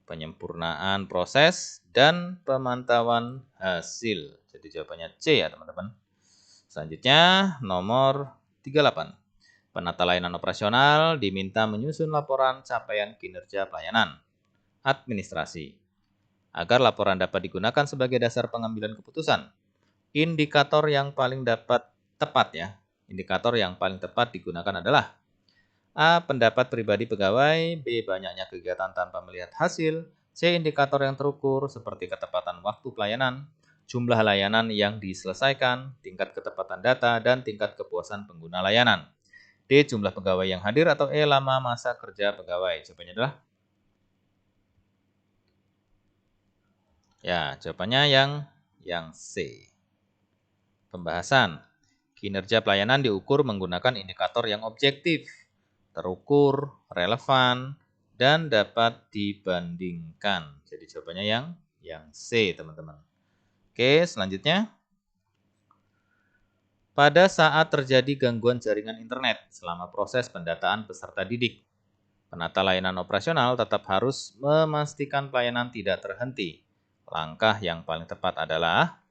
penyempurnaan proses, dan pemantauan hasil. Jadi jawabannya C ya teman-teman. Selanjutnya nomor 38. Penata layanan operasional diminta menyusun laporan capaian kinerja pelayanan administrasi. Agar laporan dapat digunakan sebagai dasar pengambilan keputusan, indikator yang paling tepat digunakan adalah A. Pendapat pribadi pegawai. B. Banyaknya kegiatan tanpa melihat hasil. C. Indikator yang terukur seperti ketepatan waktu pelayanan, jumlah layanan yang diselesaikan, tingkat ketepatan data, dan tingkat kepuasan pengguna layanan. D. Jumlah pegawai yang hadir. Atau E. Lama masa kerja pegawai. Jawabannya adalah ya, jawabannya yang C. Pembahasan. Kinerja pelayanan diukur menggunakan indikator yang objektif, terukur, relevan, dan dapat dibandingkan. Jadi jawabannya yang C, teman-teman. Oke, selanjutnya. Pada saat terjadi gangguan jaringan internet selama proses pendataan peserta didik, penata layanan operasional tetap harus memastikan pelayanan tidak terhenti. Langkah yang paling tepat adalah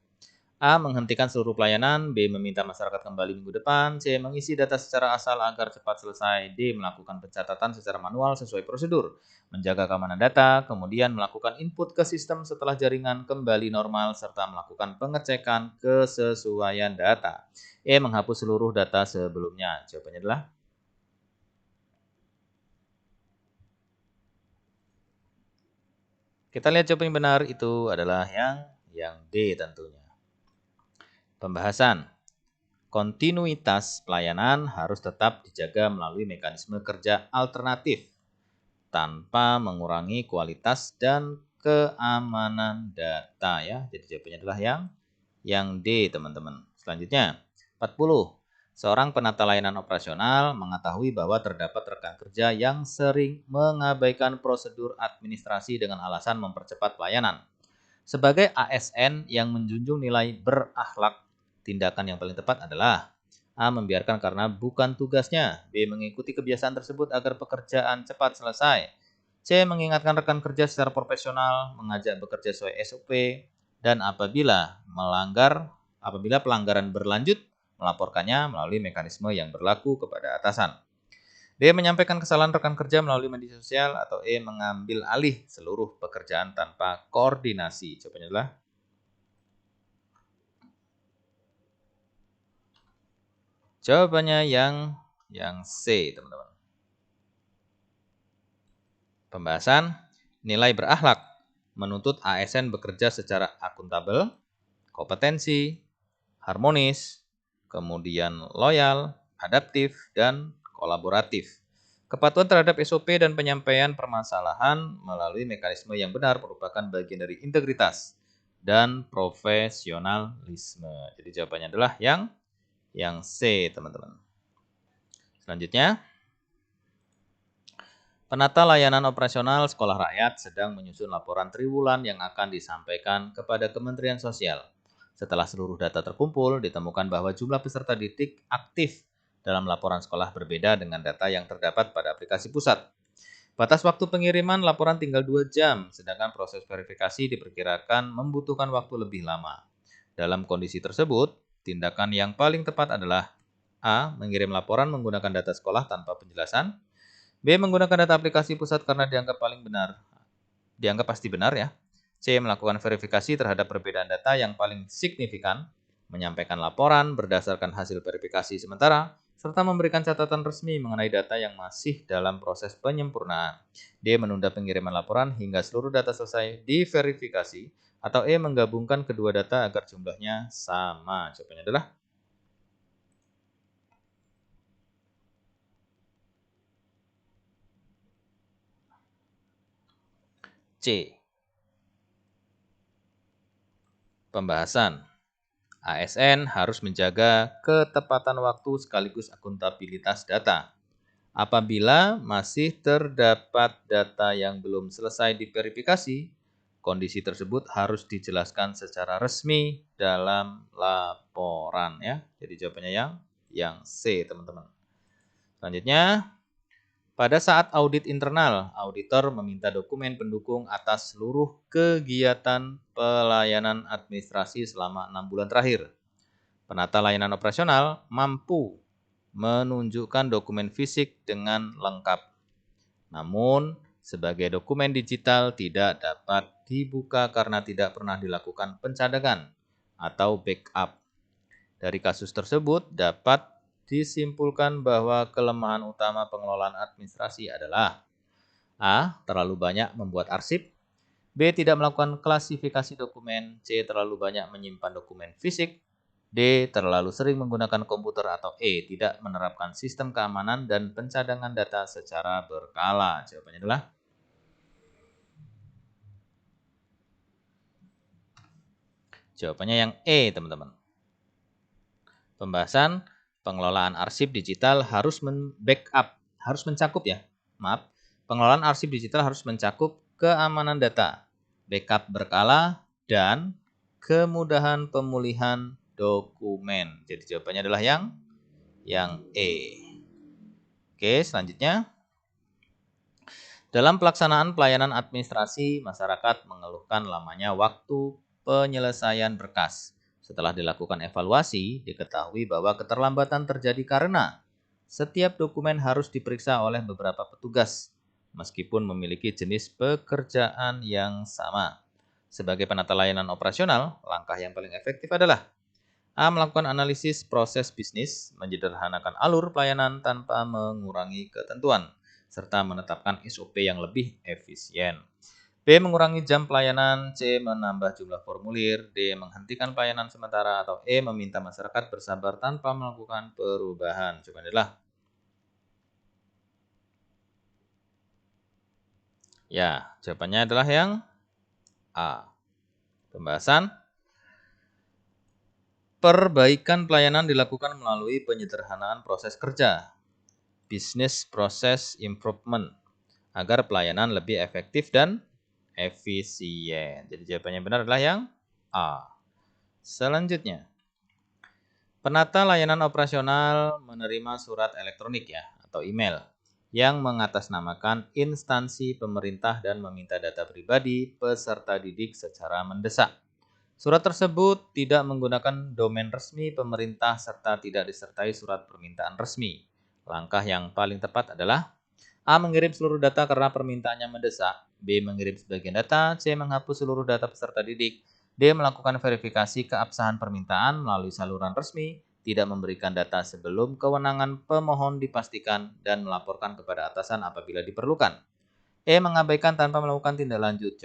A. Menghentikan seluruh pelayanan. B. Meminta masyarakat kembali minggu depan. C. Mengisi data secara asal agar cepat selesai. D. Melakukan pencatatan secara manual sesuai prosedur. Menjaga keamanan data. Kemudian melakukan input ke sistem setelah jaringan kembali normal. Serta melakukan pengecekan kesesuaian data. E. Menghapus seluruh data sebelumnya. Jawabannya adalah kita lihat jawaban yang benar itu adalah yang D tentunya. Pembahasan. Kontinuitas pelayanan harus tetap dijaga melalui mekanisme kerja alternatif tanpa mengurangi kualitas dan keamanan data ya. Jadi jawabannya adalah yang D, teman-teman. Selanjutnya, 40. Seorang penata layanan operasional mengetahui bahwa terdapat rekan kerja yang sering mengabaikan prosedur administrasi dengan alasan mempercepat pelayanan. Sebagai ASN yang menjunjung nilai berakhlak, tindakan yang paling tepat adalah A. Membiarkan karena bukan tugasnya. B. Mengikuti kebiasaan tersebut agar pekerjaan cepat selesai. C. Mengingatkan rekan kerja secara profesional, mengajak bekerja sesuai SOP, dan apabila pelanggaran berlanjut, melaporkannya melalui mekanisme yang berlaku kepada atasan. D. Menyampaikan kesalahan rekan kerja melalui media sosial. Atau E. Mengambil alih seluruh pekerjaan tanpa koordinasi. Jawabannya adalah jawabannya yang C, teman-teman. Pembahasan. Nilai berakhlak menuntut ASN bekerja secara akuntabel, kompetensi, harmonis, kemudian loyal, adaptif, dan kolaboratif. Kepatuhan terhadap SOP dan penyampaian permasalahan melalui mekanisme yang benar merupakan bagian dari integritas dan profesionalisme. Jadi jawabannya adalah yang C, teman-teman. Selanjutnya, Penata layanan operasional sekolah rakyat sedang menyusun laporan triwulan yang akan disampaikan kepada Kementerian Sosial. Setelah seluruh data terkumpul, ditemukan bahwa jumlah peserta didik aktif dalam laporan sekolah berbeda dengan data yang terdapat pada aplikasi pusat. Batas waktu pengiriman laporan tinggal 2 jam, sedangkan proses verifikasi diperkirakan membutuhkan waktu lebih lama. Dalam kondisi tersebut, tindakan yang paling tepat adalah A. Mengirim laporan menggunakan data sekolah tanpa penjelasan. B. Menggunakan data aplikasi pusat karena dianggap pasti benar ya. C. Melakukan verifikasi terhadap perbedaan data yang paling signifikan, menyampaikan laporan berdasarkan hasil verifikasi sementara, serta memberikan catatan resmi mengenai data yang masih dalam proses penyempurnaan. D. Menunda pengiriman laporan hingga seluruh data selesai diverifikasi, atau E. Menggabungkan kedua data agar jumlahnya sama. Jawabannya adalah C. Pembahasan. ASN harus menjaga ketepatan waktu sekaligus akuntabilitas data. Apabila masih terdapat data yang belum selesai diverifikasi, kondisi tersebut harus dijelaskan secara resmi dalam laporan ya. Jadi jawabannya yang C, teman-teman. Selanjutnya, pada saat audit internal, auditor meminta dokumen pendukung atas seluruh kegiatan pelayanan administrasi selama 6 bulan terakhir. Penata layanan operasional mampu menunjukkan dokumen fisik dengan lengkap. Namun, sebagai dokumen digital tidak dapat dibuka karena tidak pernah dilakukan pencadangan atau backup. Dari kasus tersebut dapat disimpulkan bahwa kelemahan utama pengelolaan administrasi adalah A. Terlalu banyak membuat arsip. B. Tidak melakukan klasifikasi dokumen. C. Terlalu banyak menyimpan dokumen fisik. D. Terlalu sering menggunakan komputer. Atau E. Tidak menerapkan sistem keamanan dan pencadangan data secara berkala. Jawabannya adalah yang E, teman-teman. Pembahasan pengelolaan arsip digital harus mencakup ya. Maaf, pengelolaan arsip digital harus mencakup keamanan data, backup berkala, dan kemudahan pemulihan dokumen. Jadi jawabannya adalah yang E. Oke, selanjutnya. Dalam pelaksanaan pelayanan administrasi, masyarakat mengeluhkan lamanya waktu penyelesaian berkas. Setelah dilakukan evaluasi, diketahui bahwa keterlambatan terjadi karena setiap dokumen harus diperiksa oleh beberapa petugas, meskipun memiliki jenis pekerjaan yang sama. Sebagai penata layanan operasional, langkah yang paling efektif adalah A. Melakukan analisis proses bisnis, menyederhanakan alur pelayanan tanpa mengurangi ketentuan, serta menetapkan SOP yang lebih efisien. B. Mengurangi jam pelayanan. C. Menambah jumlah formulir. D. Menghentikan pelayanan sementara. Atau E. Meminta masyarakat bersabar tanpa melakukan perubahan. Jawabannya adalah jawabannya adalah yang A. Pembahasan. Perbaikan pelayanan dilakukan melalui penyederhanaan proses kerja, business process improvement, agar pelayanan lebih efektif dan efisien. Jadi jawabannya benar adalah yang A. Selanjutnya, penata layanan operasional menerima surat elektronik ya atau email yang mengatasnamakan instansi pemerintah dan meminta data pribadi peserta didik secara mendesak. Surat tersebut tidak menggunakan domain resmi pemerintah serta tidak disertai surat permintaan resmi. Langkah yang paling tepat adalah A. Mengirim seluruh data karena permintaannya mendesak. B. Mengirim sebagian data. C. Menghapus seluruh data peserta didik. D. Melakukan verifikasi keabsahan permintaan melalui saluran resmi, tidak memberikan data sebelum kewenangan pemohon dipastikan, dan melaporkan kepada atasan apabila diperlukan. E. Mengabaikan tanpa melakukan tindak lanjut.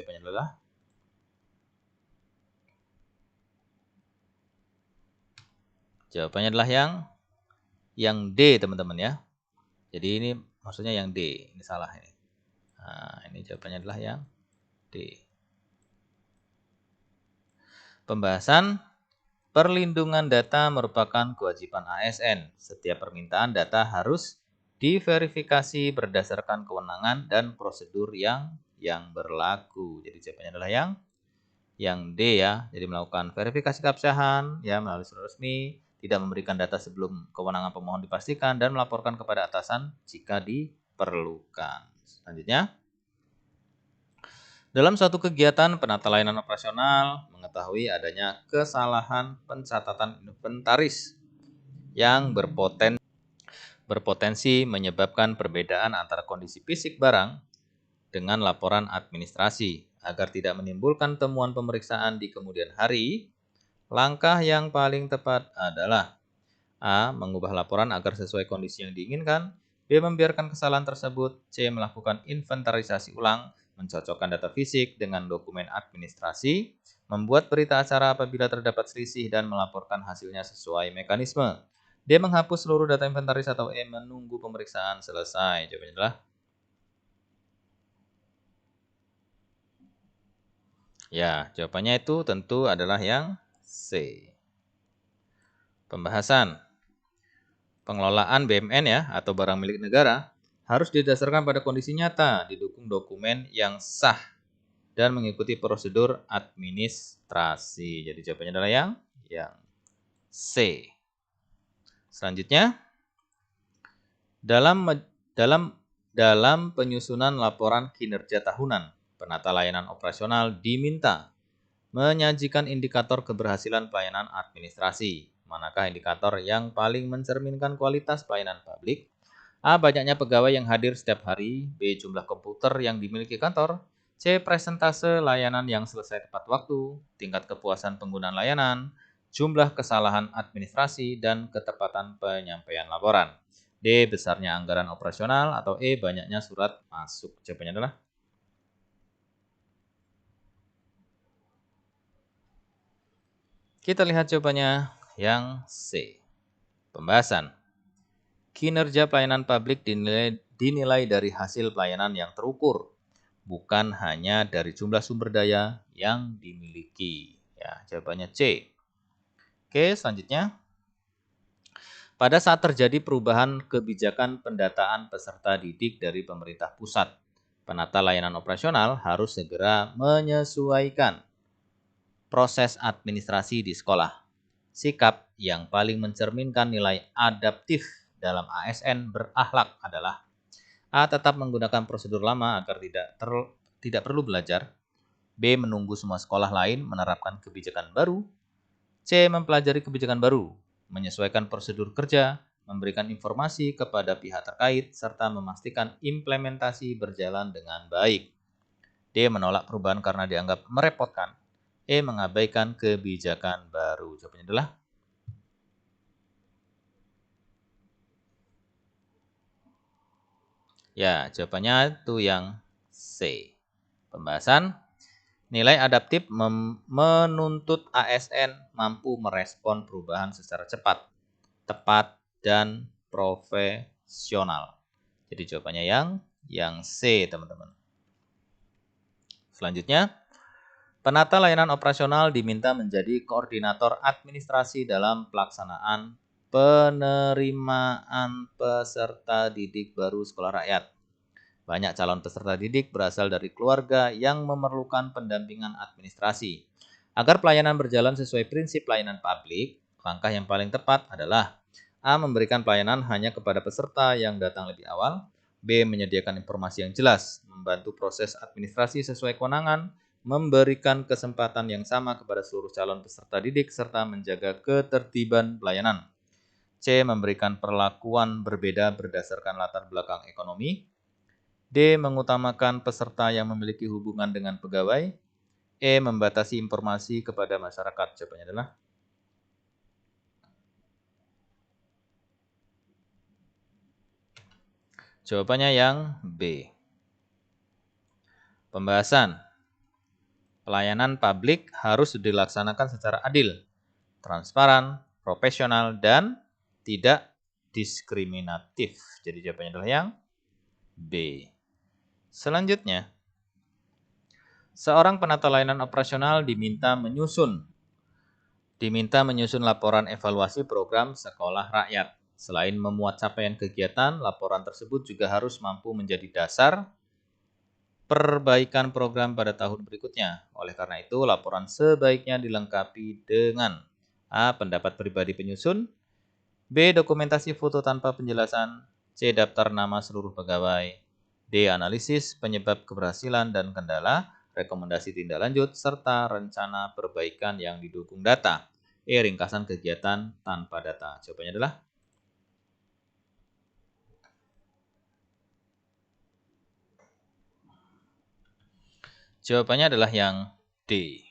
Jawabannya adalah yang D, teman-teman ya. Jadi ini maksudnya yang D, ini salah ini. Nah, ini jawabannya adalah yang D. Pembahasan perlindungan data merupakan kewajiban ASN. Setiap permintaan data harus diverifikasi berdasarkan kewenangan dan prosedur yang berlaku. Jadi jawabannya adalah yang D ya. Jadi melakukan verifikasi keabsahan ya melalui surat resmi, tidak memberikan data sebelum kewenangan pemohon dipastikan dan melaporkan kepada atasan jika diperlukan. Selanjutnya, dalam suatu kegiatan penata layanan operasional mengetahui adanya kesalahan pencatatan inventaris yang berpotensi menyebabkan perbedaan antara kondisi fisik barang dengan laporan administrasi. Agar tidak menimbulkan temuan pemeriksaan di kemudian hari, langkah yang paling tepat adalah A. Mengubah laporan agar sesuai kondisi yang diinginkan. B. Membiarkan kesalahan tersebut. C. Melakukan inventarisasi ulang, mencocokkan data fisik dengan dokumen administrasi, membuat berita acara apabila terdapat selisih dan melaporkan hasilnya sesuai mekanisme. D. Menghapus seluruh data inventaris atau E. Menunggu pemeriksaan selesai. Jawabannya adalah ya, jawabannya itu tentu adalah yang C. Pembahasan. Pengelolaan BUMN ya atau barang milik negara harus didasarkan pada kondisi nyata, didukung dokumen yang sah dan mengikuti prosedur administrasi. Jadi jawabannya adalah yang C. Selanjutnya, dalam penyusunan laporan kinerja tahunan, penata layanan operasional diminta menyajikan indikator keberhasilan pelayanan administrasi. Manakah indikator yang paling mencerminkan kualitas pelayanan publik? A. Banyaknya pegawai yang hadir setiap hari. B. Jumlah komputer yang dimiliki kantor. C. Presentase layanan yang selesai tepat waktu. Tingkat kepuasan penggunaan layanan. Jumlah kesalahan administrasi dan ketepatan penyampaian laporan. D. Besarnya anggaran operasional. Atau E. Banyaknya surat masuk. Jawabannya adalah kita lihat jawabannya yang C. Pembahasan. Kinerja pelayanan publik dinilai dari hasil pelayanan yang terukur, bukan hanya dari jumlah sumber daya yang dimiliki. Ya, jawabannya C. Oke, selanjutnya. Pada saat terjadi perubahan kebijakan pendataan peserta didik dari pemerintah pusat, penata layanan operasional harus segera menyesuaikan proses administrasi di sekolah. Sikap yang paling mencerminkan nilai adaptif dalam ASN berakhlak adalah A. Tetap menggunakan prosedur lama agar tidak perlu belajar. B. Menunggu semua sekolah lain menerapkan kebijakan baru. C. Mempelajari kebijakan baru, menyesuaikan prosedur kerja, memberikan informasi kepada pihak terkait, serta memastikan implementasi berjalan dengan baik. D. Menolak perubahan karena dianggap merepotkan. E. Mengabaikan kebijakan baru. Jawabannya adalah ya, jawabannya itu yang C. Pembahasan. Nilai adaptif menuntut ASN mampu merespon perubahan secara cepat, tepat, dan profesional. Jadi jawabannya yang C, teman-teman. Selanjutnya, penata layanan operasional diminta menjadi koordinator administrasi dalam pelaksanaan penerimaan peserta didik baru sekolah rakyat. Banyak calon peserta didik berasal dari keluarga yang memerlukan pendampingan administrasi. Agar pelayanan berjalan sesuai prinsip pelayanan publik, langkah yang paling tepat adalah A. Memberikan pelayanan hanya kepada peserta yang datang lebih awal. B. Menyediakan informasi yang jelas, membantu proses administrasi sesuai kewenangan, memberikan kesempatan yang sama kepada seluruh calon peserta didik, serta menjaga ketertiban pelayanan. C. Memberikan perlakuan berbeda berdasarkan latar belakang ekonomi. D. Mengutamakan peserta yang memiliki hubungan dengan pegawai. E. Membatasi informasi kepada masyarakat. Jawabannya adalah jawabannya yang B. Pembahasan. Pelayanan publik harus dilaksanakan secara adil, transparan, profesional, dan tidak diskriminatif. Jadi jawabannya adalah yang B. Selanjutnya, seorang penata layanan operasional diminta menyusun laporan evaluasi program sekolah rakyat. Selain memuat capaian kegiatan, laporan tersebut juga harus mampu menjadi dasar perbaikan program pada tahun berikutnya. Oleh karena itu, laporan sebaiknya dilengkapi dengan A. Pendapat pribadi penyusun, B. Dokumentasi foto tanpa penjelasan, C. Daftar nama seluruh pegawai, D. Analisis penyebab keberhasilan dan kendala, rekomendasi tindak lanjut, serta rencana perbaikan yang didukung data. E. Ringkasan kegiatan tanpa data. Jawabannya adalah yang D.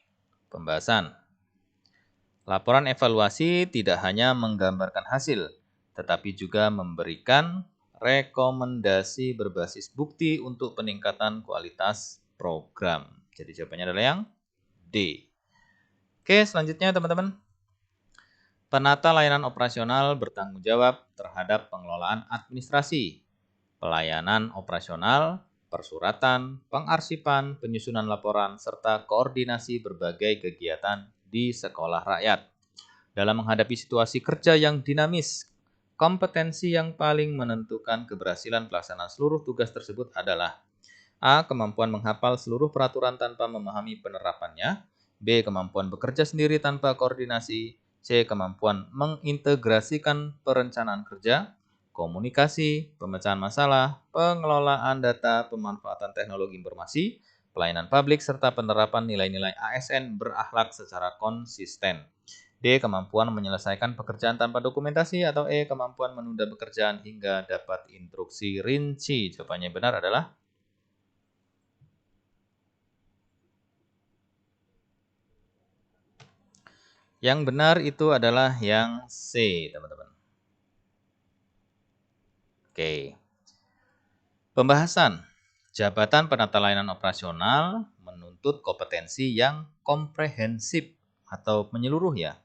Pembahasan. Laporan evaluasi tidak hanya menggambarkan hasil, tetapi juga memberikan rekomendasi berbasis bukti untuk peningkatan kualitas program. Jadi jawabannya adalah yang D. Oke, selanjutnya teman-teman. Penata layanan operasional bertanggung jawab terhadap pengelolaan administrasi, pelayanan operasional, persuratan, pengarsipan, penyusunan laporan, serta koordinasi berbagai kegiatan di sekolah rakyat. Dalam menghadapi situasi kerja yang dinamis, kompetensi yang paling menentukan keberhasilan pelaksanaan seluruh tugas tersebut adalah A. Kemampuan menghafal seluruh peraturan tanpa memahami penerapannya, B. Kemampuan bekerja sendiri tanpa koordinasi, C. Kemampuan mengintegrasikan perencanaan kerja, komunikasi, pemecahan masalah, pengelolaan data, pemanfaatan teknologi informasi, pelayanan publik, serta penerapan nilai-nilai ASN berakhlak secara konsisten. D. Kemampuan menyelesaikan pekerjaan tanpa dokumentasi, atau E. Kemampuan menunda pekerjaan hingga dapat instruksi rinci. Jawabannya benar adalah yang benar itu adalah yang C, teman-teman. Oke. Pembahasan. Jabatan penata layanan operasional menuntut kompetensi yang komprehensif atau menyeluruh ya.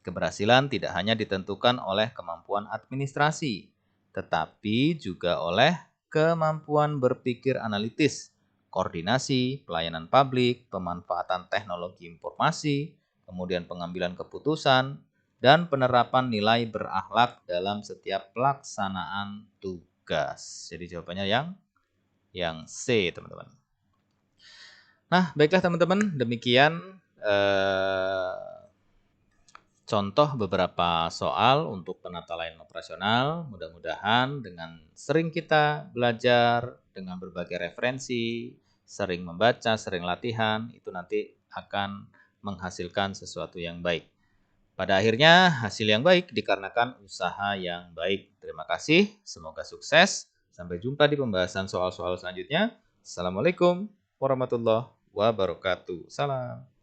Keberhasilan tidak hanya ditentukan oleh kemampuan administrasi, tetapi juga oleh kemampuan berpikir analitis, koordinasi, pelayanan publik, pemanfaatan teknologi informasi, kemudian pengambilan keputusan, dan penerapan nilai berakhlak dalam setiap pelaksanaan tugas. Jadi jawabannya yang C, teman-teman. Nah, baiklah teman-teman, demikian contoh beberapa soal untuk penata layanan operasional. Mudah-mudahan dengan sering kita belajar, dengan berbagai referensi, sering membaca, sering latihan, itu nanti akan menghasilkan sesuatu yang baik. Pada akhirnya, hasil yang baik dikarenakan usaha yang baik. Terima kasih, semoga sukses. Sampai jumpa di pembahasan soal-soal selanjutnya. Assalamualaikum warahmatullahi wabarakatuh. Salam.